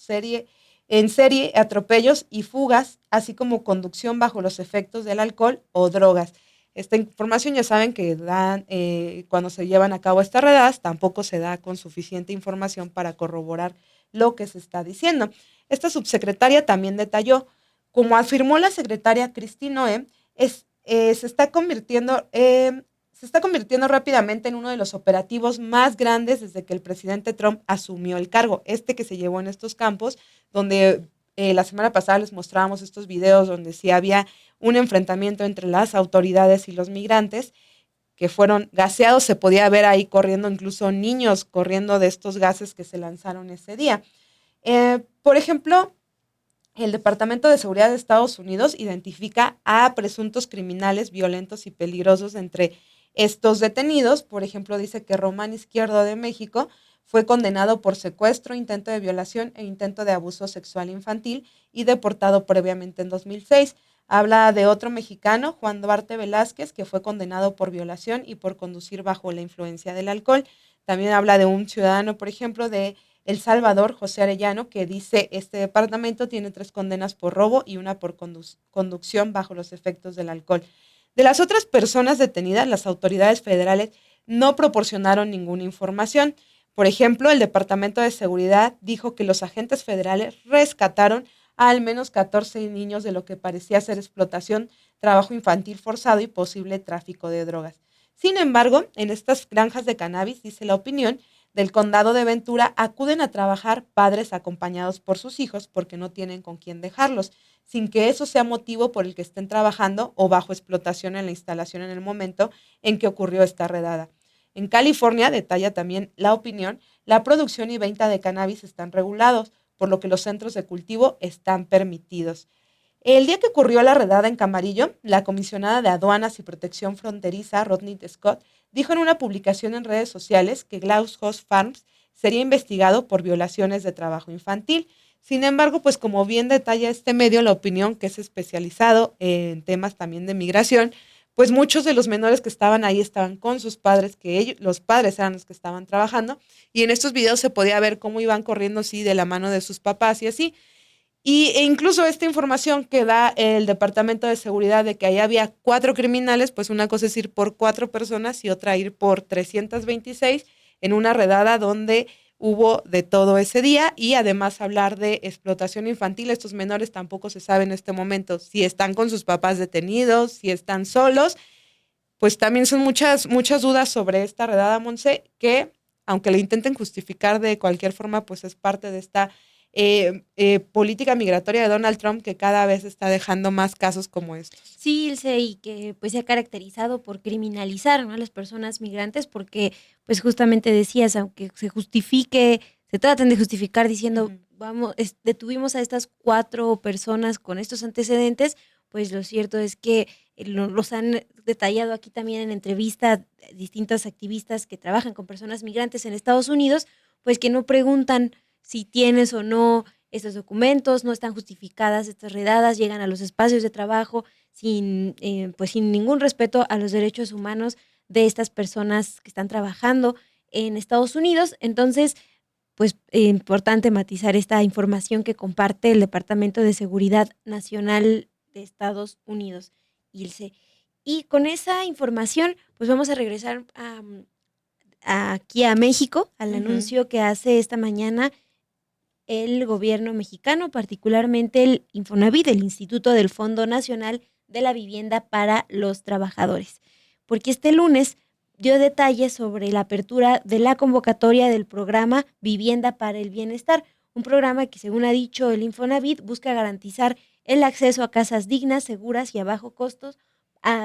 en serie, atropellos y fugas, así como conducción bajo los efectos del alcohol o drogas. Esta información ya saben que dan cuando se llevan a cabo estas redadas, tampoco se da con suficiente información para corroborar lo que se está diciendo. Esta subsecretaria también detalló: como afirmó la secretaria Christine Noem, se está convirtiendo rápidamente en uno de los operativos más grandes desde que el presidente Trump asumió el cargo. Que se llevó en estos campos, donde la semana pasada les mostrábamos estos videos donde sí había un enfrentamiento entre las autoridades y los migrantes que fueron gaseados. Se podía ver ahí corriendo, incluso niños corriendo de estos gases que se lanzaron ese día. Por ejemplo, el Departamento de Seguridad de Estados Unidos identifica a presuntos criminales violentos y peligrosos entre estos detenidos. Por ejemplo, dice que Román Izquierdo de México fue condenado por secuestro, intento de violación e intento de abuso sexual infantil y deportado previamente en 2006. Habla de otro mexicano, Juan Duarte Velázquez, que fue condenado por violación y por conducir bajo la influencia del alcohol. También habla de un ciudadano, por ejemplo, de El Salvador, José Arellano, que dice, este departamento tiene 3 condenas por robo y una por conducción bajo los efectos del alcohol. De las otras personas detenidas, las autoridades federales no proporcionaron ninguna información. Por ejemplo, el Departamento de Seguridad dijo que los agentes federales rescataron a al menos 14 niños de lo que parecía ser explotación, trabajo infantil forzado y posible tráfico de drogas. Sin embargo, en estas granjas de cannabis, dice la opinión, del condado de Ventura acuden a trabajar padres acompañados por sus hijos porque no tienen con quién dejarlos, sin que eso sea motivo por el que estén trabajando o bajo explotación en la instalación en el momento en que ocurrió esta redada. En California, detalla también la opinión, la producción y venta de cannabis están regulados, por lo que los centros de cultivo están permitidos. El día que ocurrió la redada en Camarillo, la comisionada de Aduanas y Protección Fronteriza, Rodney Scott, dijo en una publicación en redes sociales que Glass House Farms sería investigado por violaciones de trabajo infantil. Sin embargo, pues como bien detalla este medio, La Opinión, que es especializado en temas también de migración, pues muchos de los menores que estaban ahí estaban con sus padres, los padres eran los que estaban trabajando, y en estos videos se podía ver cómo iban corriendo así de la mano de sus papás y así. E incluso esta información que da el Departamento de Seguridad de que ahí había 4 criminales, pues una cosa es ir por 4 personas y otra ir por 326 en una redada donde hubo de todo ese día, y además hablar de explotación infantil. Estos menores tampoco se sabe en este momento si están con sus papás detenidos, si están solos. Pues también son muchas dudas sobre esta redada, Monse, que aunque le intenten justificar de cualquier forma, pues es parte de esta política migratoria de Donald Trump, que cada vez está dejando más casos como estos. Sí, Ilse, y que pues se ha caracterizado por criminalizar, ¿no?, a las personas migrantes, porque pues justamente decías, aunque se traten de justificar diciendo, vamos, detuvimos a estas 4 personas con estos antecedentes, pues lo cierto es que los han detallado aquí también en entrevista distintos activistas que trabajan con personas migrantes en Estados Unidos, pues que no preguntan si tienes o no estos documentos, no están justificadas estas redadas, llegan a los espacios de trabajo sin ningún respeto a los derechos humanos de estas personas que están trabajando en Estados Unidos. Entonces, pues importante matizar esta información que comparte el Departamento de Seguridad Nacional de Estados Unidos, Ilse. Y con esa información, pues vamos a regresar aquí a México, al anuncio que hace esta mañana el gobierno mexicano, particularmente el Infonavit, el Instituto del Fondo Nacional de la Vivienda para los Trabajadores, porque este lunes dio detalles sobre la apertura de la convocatoria del programa Vivienda para el Bienestar, un programa que, según ha dicho el Infonavit, busca garantizar el acceso a casas dignas, seguras y a bajo costos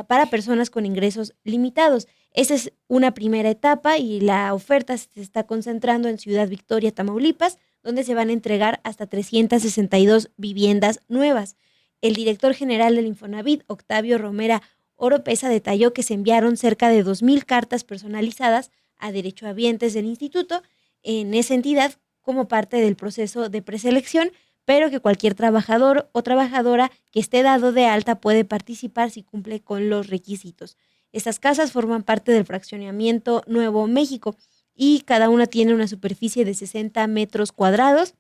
para personas con ingresos limitados. Esa es una primera etapa y la oferta se está concentrando en Ciudad Victoria, Tamaulipas, donde se van a entregar hasta 362 viviendas nuevas. El director general del Infonavit, Octavio Romera Oropesa, detalló que se enviaron cerca de 2,000 cartas personalizadas a derechohabientes del instituto en esa entidad como parte del proceso de preselección, pero que cualquier trabajador o trabajadora que esté dado de alta puede participar si cumple con los requisitos. Estas casas forman parte del fraccionamiento Nuevo México y cada una tiene una superficie de 60 metros cuadrados.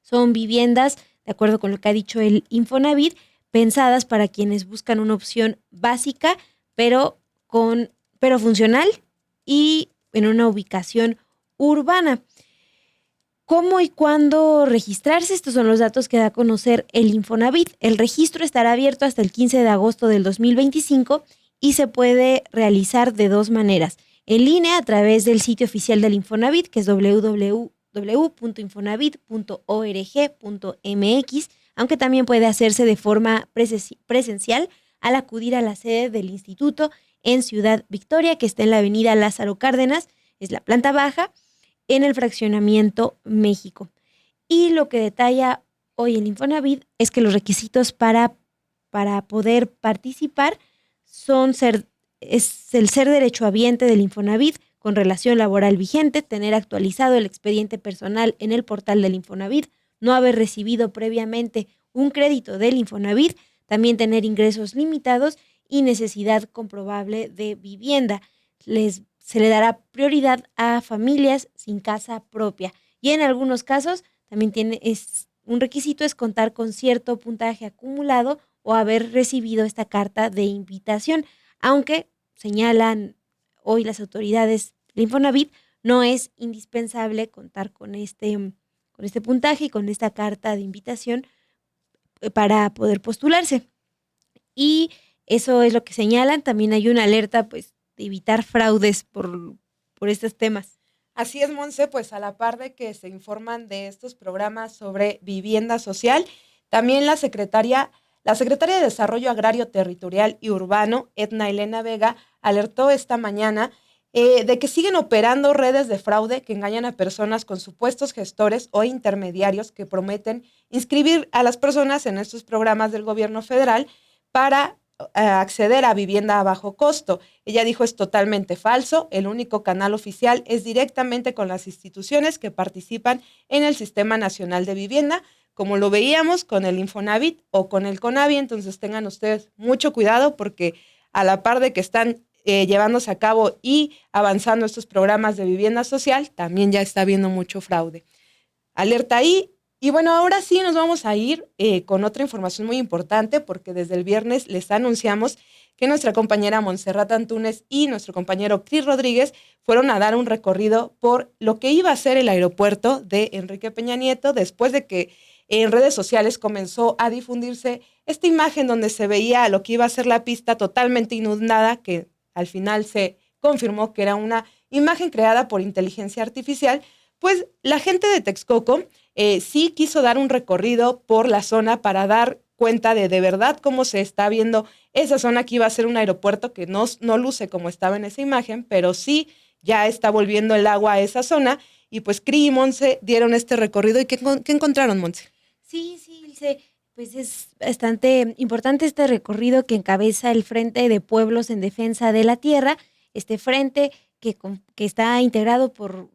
Son viviendas, de acuerdo con lo que ha dicho el Infonavit, pensadas para quienes buscan una opción básica, pero funcional y en una ubicación urbana. ¿Cómo y cuándo registrarse? Estos son los datos que da a conocer el Infonavit. El registro estará abierto hasta el 15 de agosto del 2025 y se puede realizar de 2 maneras. En línea, a través del sitio oficial del Infonavit, que es www.infonavit.org.mx, aunque también puede hacerse de forma presencial al acudir a la sede del instituto en Ciudad Victoria, que está en la avenida Lázaro Cárdenas, es la planta baja, en el fraccionamiento México. Y lo que detalla hoy el Infonavit es que los requisitos para poder participar es el ser derechohabiente del Infonavit con relación laboral vigente, tener actualizado el expediente personal en el portal del Infonavit, no haber recibido previamente un crédito del Infonavit, también tener ingresos limitados y necesidad comprobable de vivienda. Se le dará prioridad a familias sin casa propia. Y en algunos casos también un requisito es contar con cierto puntaje acumulado o haber recibido esta carta de invitación, aunque señalan hoy las autoridades del Infonavit, no es indispensable contar con este puntaje y con esta carta de invitación para poder postularse. Y eso es lo que señalan. También hay una alerta, pues, de evitar fraudes por estos temas. Así es, Monse, pues a la par de que se informan de estos programas sobre vivienda social, también la secretaria de Desarrollo Agrario Territorial y Urbano, Edna Elena Vega, alertó esta mañana de que siguen operando redes de fraude que engañan a personas con supuestos gestores o intermediarios que prometen inscribir a las personas en estos programas del gobierno federal para acceder a vivienda a bajo costo. Ella dijo es totalmente falso, el único canal oficial es directamente con las instituciones que participan en el Sistema Nacional de Vivienda, como lo veíamos con el Infonavit o con el Conavi. Entonces tengan ustedes mucho cuidado porque a la par de que están llevándose a cabo y avanzando estos programas de vivienda social, también ya está habiendo mucho fraude. Alerta ahí. Y bueno, ahora sí nos vamos a ir con otra información muy importante porque desde el viernes les anunciamos que nuestra compañera Montserrat Antúnez y nuestro compañero Cris Rodríguez fueron a dar un recorrido por lo que iba a ser el aeropuerto de Enrique Peña Nieto después de que en redes sociales comenzó a difundirse esta imagen donde se veía lo que iba a ser la pista totalmente inundada, que al final se confirmó que era una imagen creada por inteligencia artificial. Pues la gente de Texcoco sí quiso dar un recorrido por la zona para dar cuenta de verdad cómo se está viendo esa zona que iba a ser un aeropuerto que no luce como estaba en esa imagen, pero sí ya está volviendo el agua a esa zona. Y pues Cri y Monse dieron este recorrido. ¿Y qué encontraron, Monse? Sí, Ilse, pues es bastante importante este recorrido que encabeza el Frente de Pueblos en Defensa de la Tierra, este frente que está integrado por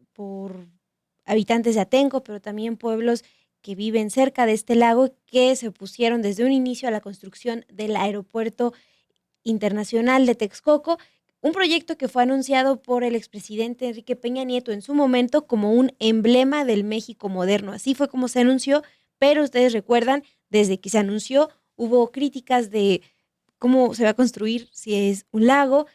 habitantes de Atenco, pero también pueblos que viven cerca de este lago que se opusieron desde un inicio a la construcción del Aeropuerto Internacional de Texcoco, un proyecto que fue anunciado por el expresidente Enrique Peña Nieto en su momento como un emblema del México moderno. Así fue como se anunció, pero ustedes recuerdan, desde que se anunció hubo críticas de cómo se va a construir, si es un lago,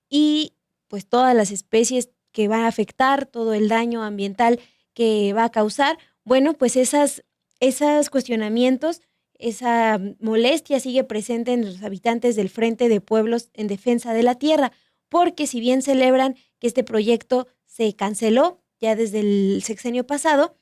y pues todas las especies que van a afectar, todo el daño ambiental que va a causar. Bueno, pues esos cuestionamientos, esa molestia sigue presente en los habitantes del Frente de Pueblos en Defensa de la Tierra, porque si bien celebran que este proyecto se canceló ya desde el sexenio pasado,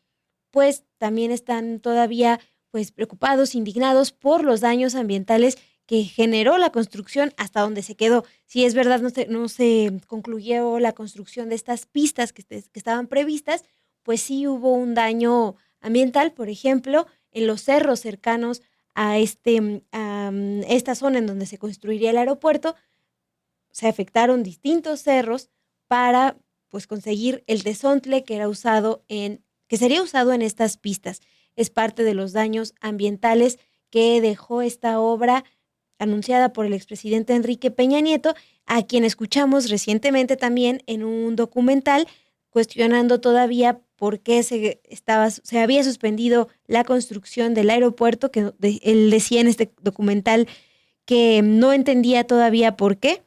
pues también están todavía pues preocupados, indignados por los daños ambientales que generó la construcción hasta donde se quedó. Si es verdad, no se concluyó la construcción de estas pistas que estaban previstas, pues sí hubo un daño ambiental, por ejemplo, en los cerros cercanos a esta zona en donde se construiría el aeropuerto. Se afectaron distintos cerros para pues conseguir el desontle que sería usado en estas pistas. Es parte de los daños ambientales que dejó esta obra anunciada por el expresidente Enrique Peña Nieto, a quien escuchamos recientemente también en un documental cuestionando todavía por qué se había suspendido la construcción del aeropuerto, que él decía en este documental que no entendía todavía por qué.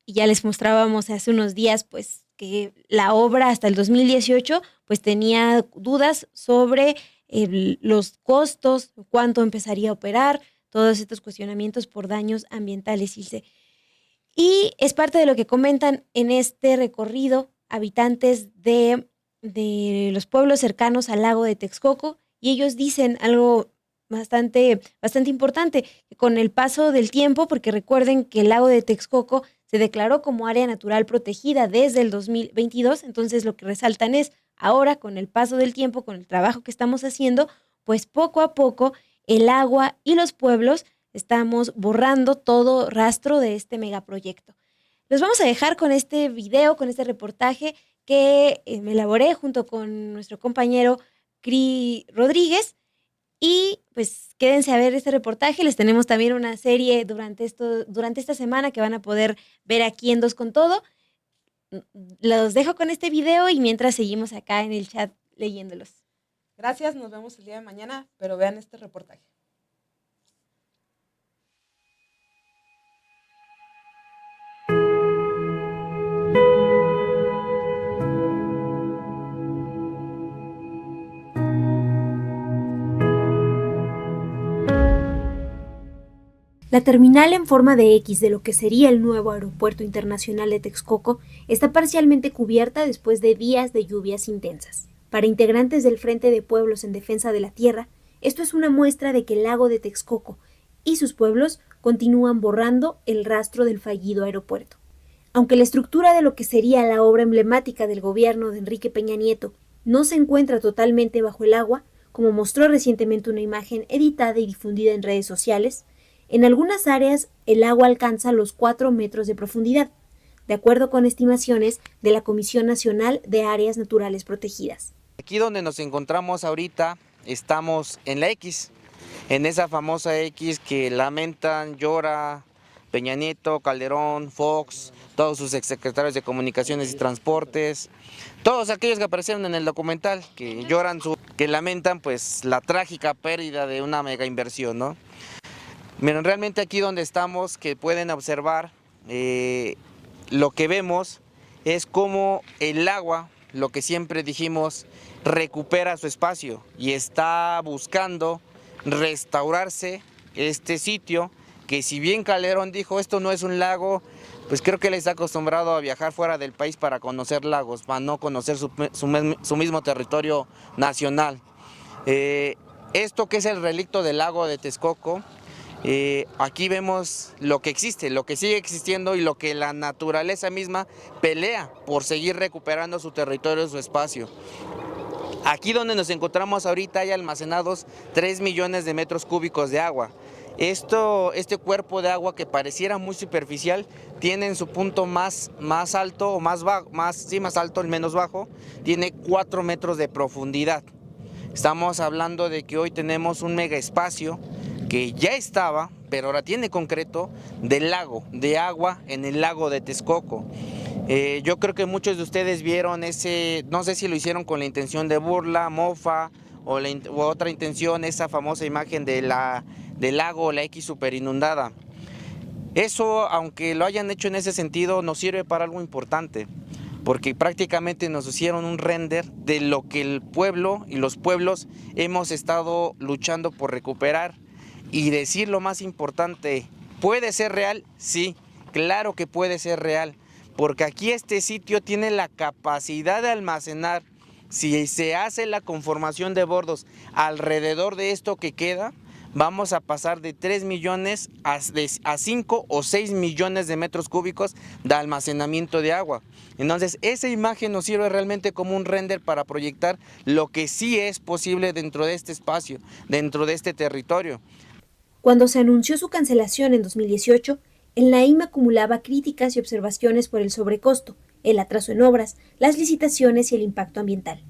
Y ya les mostrábamos hace unos días pues que la obra hasta el 2018 pues tenía dudas sobre los costos, cuánto empezaría a operar, todos estos cuestionamientos por daños ambientales, Ilse. Y es parte de lo que comentan en este recorrido habitantes de los pueblos cercanos al lago de Texcoco, y ellos dicen algo bastante importante, que con el paso del tiempo, porque recuerden que el lago de Texcoco se declaró como área natural protegida desde el 2022, entonces lo que resaltan es, ahora con el paso del tiempo, con el trabajo que estamos haciendo, pues poco a poco el agua y los pueblos estamos borrando todo rastro de este megaproyecto. Los vamos a dejar con este video, con este reportaje que me elaboré junto con nuestro compañero Cri Rodríguez, Y pues quédense a ver este reportaje. Les tenemos también una serie durante esta semana que van a poder ver aquí en Dos con Todo. Los dejo con este video y mientras seguimos acá en el chat leyéndolos. Gracias, nos vemos el día de mañana, pero vean este reportaje. La terminal en forma de X de lo que sería el nuevo Aeropuerto Internacional de Texcoco está parcialmente cubierta después de días de lluvias intensas. Para integrantes del Frente de Pueblos en Defensa de la Tierra, esto es una muestra de que el lago de Texcoco y sus pueblos continúan borrando el rastro del fallido aeropuerto. Aunque la estructura de lo que sería la obra emblemática del gobierno de Enrique Peña Nieto no se encuentra totalmente bajo el agua, como mostró recientemente una imagen editada y difundida en redes sociales, en algunas áreas el agua alcanza los 4 metros de profundidad, de acuerdo con estimaciones de la Comisión Nacional de Áreas Naturales Protegidas. Aquí donde nos encontramos ahorita estamos en la X, en esa famosa X que lamentan, llora Peña Nieto, Calderón, Fox, todos sus exsecretarios de Comunicaciones y Transportes, todos aquellos que aparecieron en el documental, que lloran, que lamentan pues la trágica pérdida de una mega inversión, ¿no? Miren, realmente aquí donde estamos, que pueden observar, lo que vemos es cómo el agua, lo que siempre dijimos, recupera su espacio y está buscando restaurarse este sitio, que si bien Calderón dijo esto no es un lago, pues creo que él está acostumbrado a viajar fuera del país para conocer lagos, para no conocer su mismo territorio nacional. Esto que es el relicto del lago de Texcoco, aquí vemos lo que existe, lo que sigue existiendo y lo que la naturaleza misma pelea por seguir recuperando su territorio, su espacio. Aquí donde nos encontramos ahorita hay almacenados 3 millones de metros cúbicos de agua. Este cuerpo de agua que pareciera muy superficial tiene en su punto más alto, o más alto, el menos bajo, tiene 4 metros de profundidad. Estamos hablando de que hoy tenemos un mega espacio que ya estaba, pero ahora tiene concreto, del lago, de agua en el lago de Texcoco. Yo creo que muchos de ustedes vieron no sé si lo hicieron con la intención de burla, mofa o otra intención, esa famosa imagen del lago, la X super inundada. Eso, aunque lo hayan hecho en ese sentido, nos sirve para algo importante, porque prácticamente nos hicieron un render de lo que el pueblo y los pueblos hemos estado luchando por recuperar. Y decir lo más importante, ¿puede ser real? Sí, claro que puede ser real, porque aquí este sitio tiene la capacidad de almacenar, si se hace la conformación de bordos alrededor de esto que queda, vamos a pasar de 3 millones a 5 o 6 millones de metros cúbicos de almacenamiento de agua. Entonces, esa imagen nos sirve realmente como un render para proyectar lo que sí es posible dentro de este espacio, dentro de este territorio. Cuando se anunció su cancelación en 2018, el Naim acumulaba críticas y observaciones por el sobrecosto, el atraso en obras, las licitaciones y el impacto ambiental.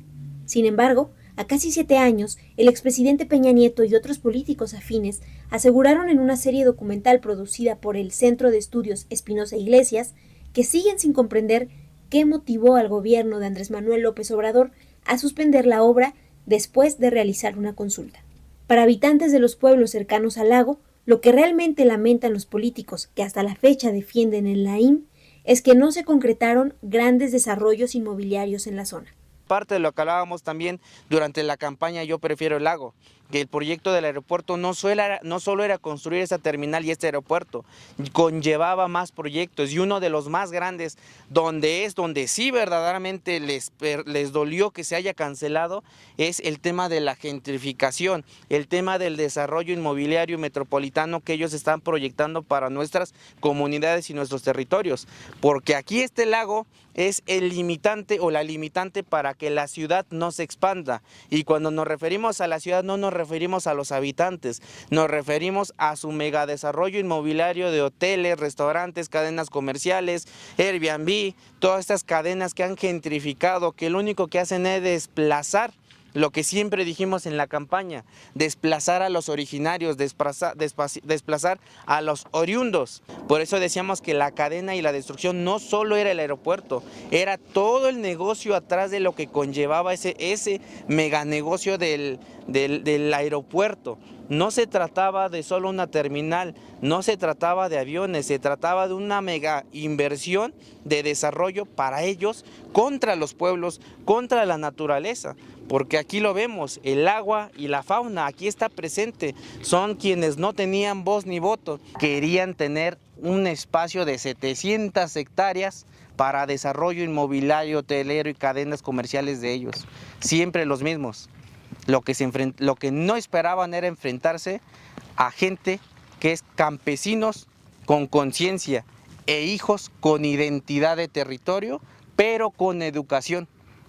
Sin embargo, a casi 7 años, el expresidente Peña Nieto y otros políticos afines aseguraron en una serie documental producida por el Centro de Estudios Espinosa Iglesias que siguen sin comprender qué motivó al gobierno de Andrés Manuel López Obrador a suspender la obra después de realizar una consulta. Para habitantes de los pueblos cercanos al lago, lo que realmente lamentan los políticos que hasta la fecha defienden el Naim es que no se concretaron grandes desarrollos inmobiliarios en la zona. Parte de lo que hablábamos también durante la campaña Yo Prefiero el Lago, que el proyecto del aeropuerto no solo era construir esa terminal y este aeropuerto, conllevaba más proyectos, y uno de los más grandes, donde sí verdaderamente les dolió que se haya cancelado, es el tema de la gentrificación, el tema del desarrollo inmobiliario metropolitano que ellos están proyectando para nuestras comunidades y nuestros territorios, porque aquí este lago es el limitante o la limitante para que la ciudad no se expanda, y cuando nos referimos a la ciudad no nos referimos a los habitantes, nos referimos a su megadesarrollo inmobiliario de hoteles, restaurantes, cadenas comerciales, Airbnb, todas estas cadenas que han gentrificado, que lo único que hacen es desplazar lo que siempre dijimos en la campaña, desplazar a los originarios, desplazar a los oriundos. Por eso decíamos que la cadena y la destrucción no solo era el aeropuerto, era todo el negocio atrás de lo que conllevaba ese meganegocio del aeropuerto. No se trataba de solo una terminal, no se trataba de aviones, se trataba de una mega inversión de desarrollo para ellos contra los pueblos, contra la naturaleza. Porque aquí lo vemos, el agua y la fauna aquí está presente, son quienes no tenían voz ni voto, querían tener un espacio de 700 hectáreas para desarrollo inmobiliario, hotelero y cadenas comerciales de ellos, siempre los mismos. Lo que no esperaban era enfrentarse a gente que es campesinos con conciencia e hijos con identidad de territorio, pero con educación,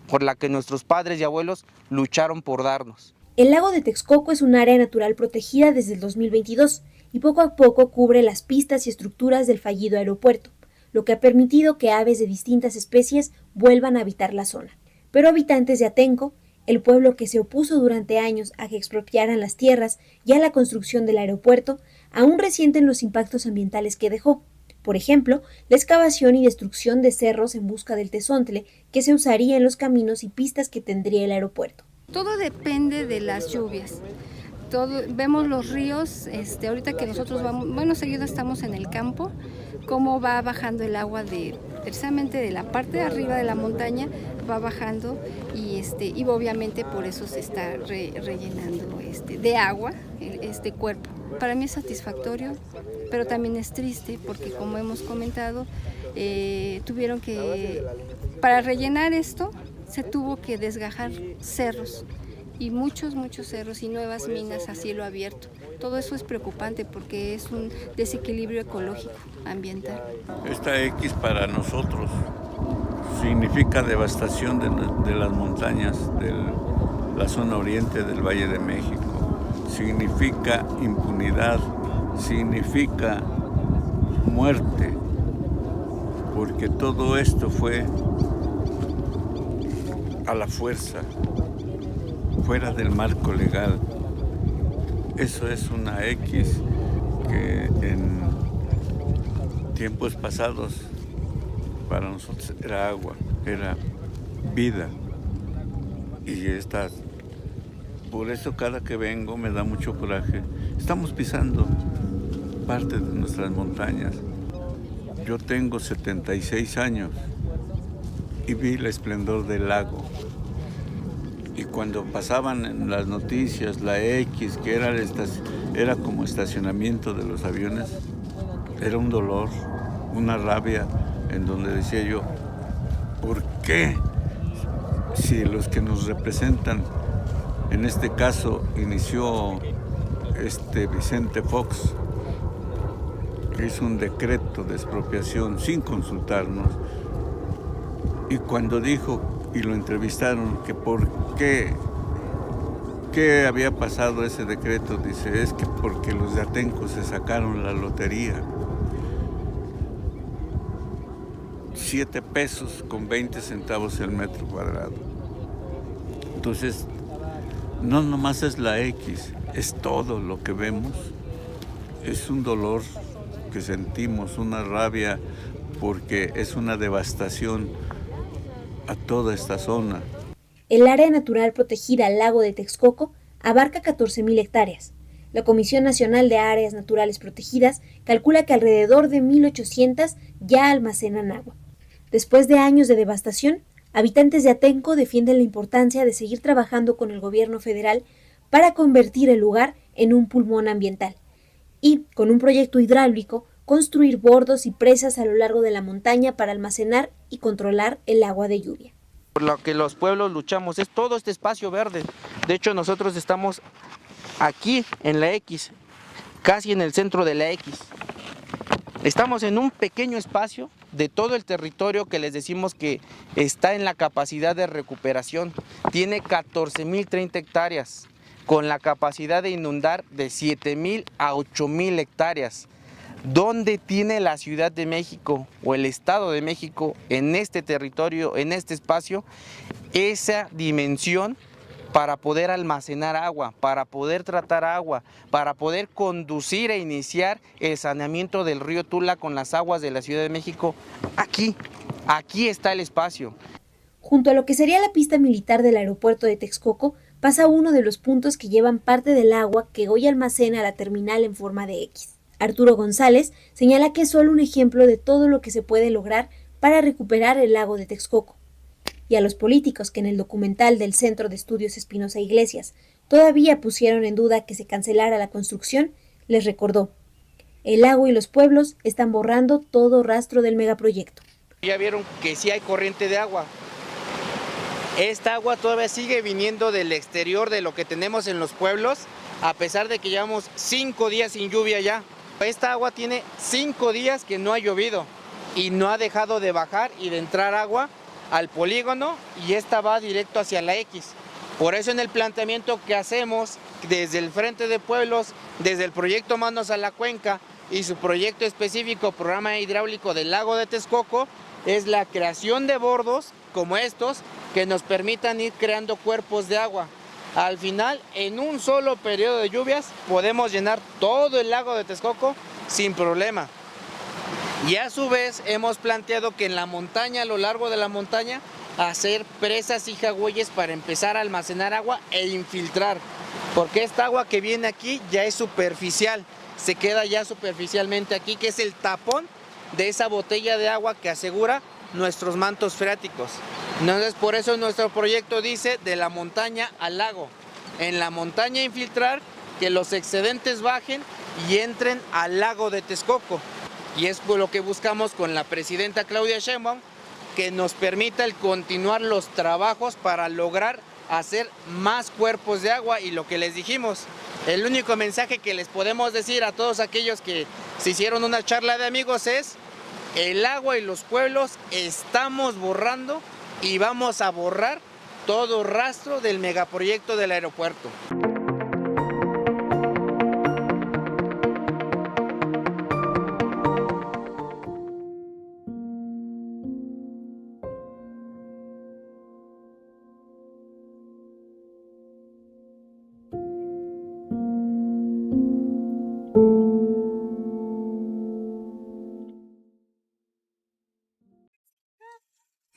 por la que nuestros padres y abuelos lucharon por darnos. El lago de Texcoco es un área natural protegida desde el 2022 y poco a poco cubre las pistas y estructuras del fallido aeropuerto, lo que ha permitido que aves de distintas especies vuelvan a habitar la zona. Pero habitantes de Atenco, el pueblo que se opuso durante años a que expropiaran las tierras y a la construcción del aeropuerto, aún resienten los impactos ambientales que dejó. Por ejemplo, la excavación y destrucción de cerros en busca del tezontle que se usaría en los caminos y pistas que tendría el aeropuerto. Todo depende de las lluvias. Vemos los ríos, ahorita que nosotros vamos, seguido estamos en el campo, cómo va bajando el agua precisamente de la parte de arriba de la montaña, va bajando y obviamente por eso se está rellenando de agua este cuerpo. Para mí es satisfactorio, pero también es triste porque, como hemos comentado, tuvieron que, para rellenar esto, se tuvo que desgajar cerros y muchos cerros y nuevas minas a cielo abierto. Todo eso es preocupante porque es un desequilibrio ecológico, ambiental. Esta X para nosotros significa devastación de las montañas de la zona oriente del Valle de México, significa impunidad, significa muerte, porque todo esto fue a la fuerza, fuera del marco legal. Eso es una X que en tiempos pasados para nosotros era agua, era vida. Y por eso cada que vengo me da mucho coraje. Estamos pisando parte de nuestras montañas. Yo tengo 76 años y vi el esplendor del lago. Y cuando pasaban en las noticias la X, que era como estacionamiento de los aviones, era un dolor, una rabia, en donde decía yo, ¿por qué? Si los que nos representan, en este caso inició Vicente Fox, que hizo un decreto de expropiación sin consultarnos, y cuando dijo, y lo entrevistaron, que por qué había pasado ese decreto, dice, es que porque los de Atenco se sacaron la lotería. 7 pesos con 20 centavos el metro cuadrado. Entonces, no nomás es la X, es todo lo que vemos. Es un dolor que sentimos, una rabia, porque es una devastación a toda esta zona. El área natural protegida Lago de Texcoco abarca 14,000 hectáreas. La Comisión Nacional de Áreas Naturales Protegidas calcula que alrededor de 1,800 ya almacenan agua. Después de años de devastación, habitantes de Atenco defienden la importancia de seguir trabajando con el gobierno federal para convertir el lugar en un pulmón ambiental y, con un proyecto hidráulico, construir bordos y presas a lo largo de la montaña para almacenar y controlar el agua de lluvia. Por lo que los pueblos luchamos es todo este espacio verde. De hecho, nosotros estamos aquí en la X, casi en el centro de la X. Estamos en un pequeño espacio de todo el territorio que les decimos que está en la capacidad de recuperación. Tiene 14,030 hectáreas, con la capacidad de inundar de 7,000 a 8,000 hectáreas. ¿Dónde tiene la Ciudad de México o el Estado de México en este territorio, en este espacio, esa dimensión para poder almacenar agua, para poder tratar agua, para poder conducir e iniciar el saneamiento del río Tula con las aguas de la Ciudad de México. Aquí está el espacio. Junto a lo que sería la pista militar del aeropuerto de Texcoco, pasa uno de los puntos que llevan parte del agua que hoy almacena la terminal en forma de X. Arturo González señala que es solo un ejemplo de todo lo que se puede lograr para recuperar el lago de Texcoco. Y a los políticos que en el documental del Centro de Estudios Espinosa Iglesias todavía pusieron en duda que se cancelara la construcción, les recordó: el lago y los pueblos están borrando todo rastro del megaproyecto. Ya vieron que sí hay corriente de agua. Esta agua todavía sigue viniendo del exterior de lo que tenemos en los pueblos, a pesar de que llevamos 5 días sin lluvia ya. Esta agua tiene 5 días que no ha llovido y no ha dejado de bajar y de entrar agua al polígono, y esta va directo hacia la X. Por eso en el planteamiento que hacemos desde el Frente de Pueblos, desde el proyecto Manos a la Cuenca y su proyecto específico Programa Hidráulico del Lago de Texcoco, es la creación de bordos como estos que nos permitan ir creando cuerpos de agua. Al final, en un solo periodo de lluvias, podemos llenar todo el lago de Texcoco sin problema. Y a su vez hemos planteado que en la montaña, a lo largo de la montaña, hacer presas y jagüeyes para empezar a almacenar agua e infiltrar. Porque esta agua que viene aquí ya es superficial, se queda ya superficialmente aquí, que es el tapón de esa botella de agua que asegura nuestros mantos freáticos. Entonces, por eso nuestro proyecto dice de la montaña al lago. En la montaña infiltrar, que los excedentes bajen y entren al lago de Texcoco. Y es por lo que buscamos con la presidenta Claudia Sheinbaum, que nos permita el continuar los trabajos para lograr hacer más cuerpos de agua. Y lo que les dijimos, el único mensaje que les podemos decir a todos aquellos que se hicieron una charla de amigos es: el agua y los pueblos estamos borrando y vamos a borrar todo rastro del megaproyecto del aeropuerto.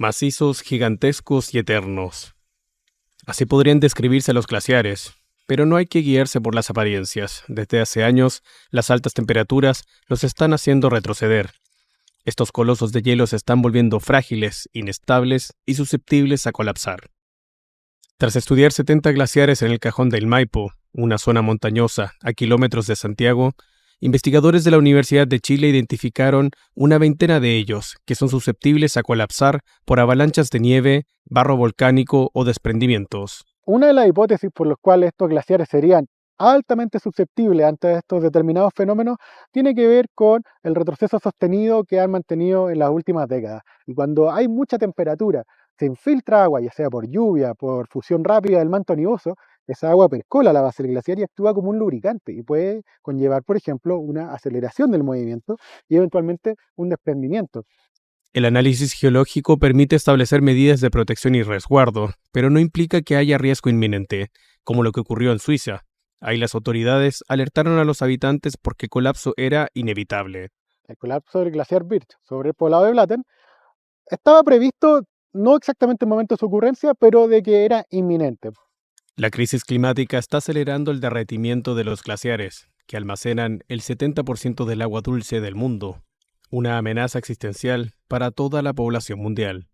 Macizos gigantescos y eternos. Así podrían describirse los glaciares, pero no hay que guiarse por las apariencias. Desde hace años, las altas temperaturas los están haciendo retroceder. Estos colosos de hielo se están volviendo frágiles, inestables y susceptibles a colapsar. Tras estudiar 70 glaciares en el Cajón del Maipo, una zona montañosa a kilómetros de Santiago, investigadores de la Universidad de Chile identificaron una veintena de ellos que son susceptibles a colapsar por avalanchas de nieve, barro volcánico o desprendimientos. Una de las hipótesis por las cuales estos glaciares serían altamente susceptibles ante estos determinados fenómenos tiene que ver con el retroceso sostenido que han mantenido en las últimas décadas. Y cuando hay mucha temperatura, se infiltra agua, ya sea por lluvia, por fusión rápida del manto nevoso, esa agua percola la base del glaciar y actúa como un lubricante y puede conllevar, por ejemplo, una aceleración del movimiento y eventualmente un desprendimiento. El análisis geológico permite establecer medidas de protección y resguardo, pero no implica que haya riesgo inminente, como lo que ocurrió en Suiza. Ahí las autoridades alertaron a los habitantes porque el colapso era inevitable. El colapso del glaciar Birch sobre el poblado de Blatten estaba previsto, no exactamente en el momento de su ocurrencia, pero de que era inminente. La crisis climática está acelerando el derretimiento de los glaciares, que almacenan el 70% del agua dulce del mundo, una amenaza existencial para toda la población mundial.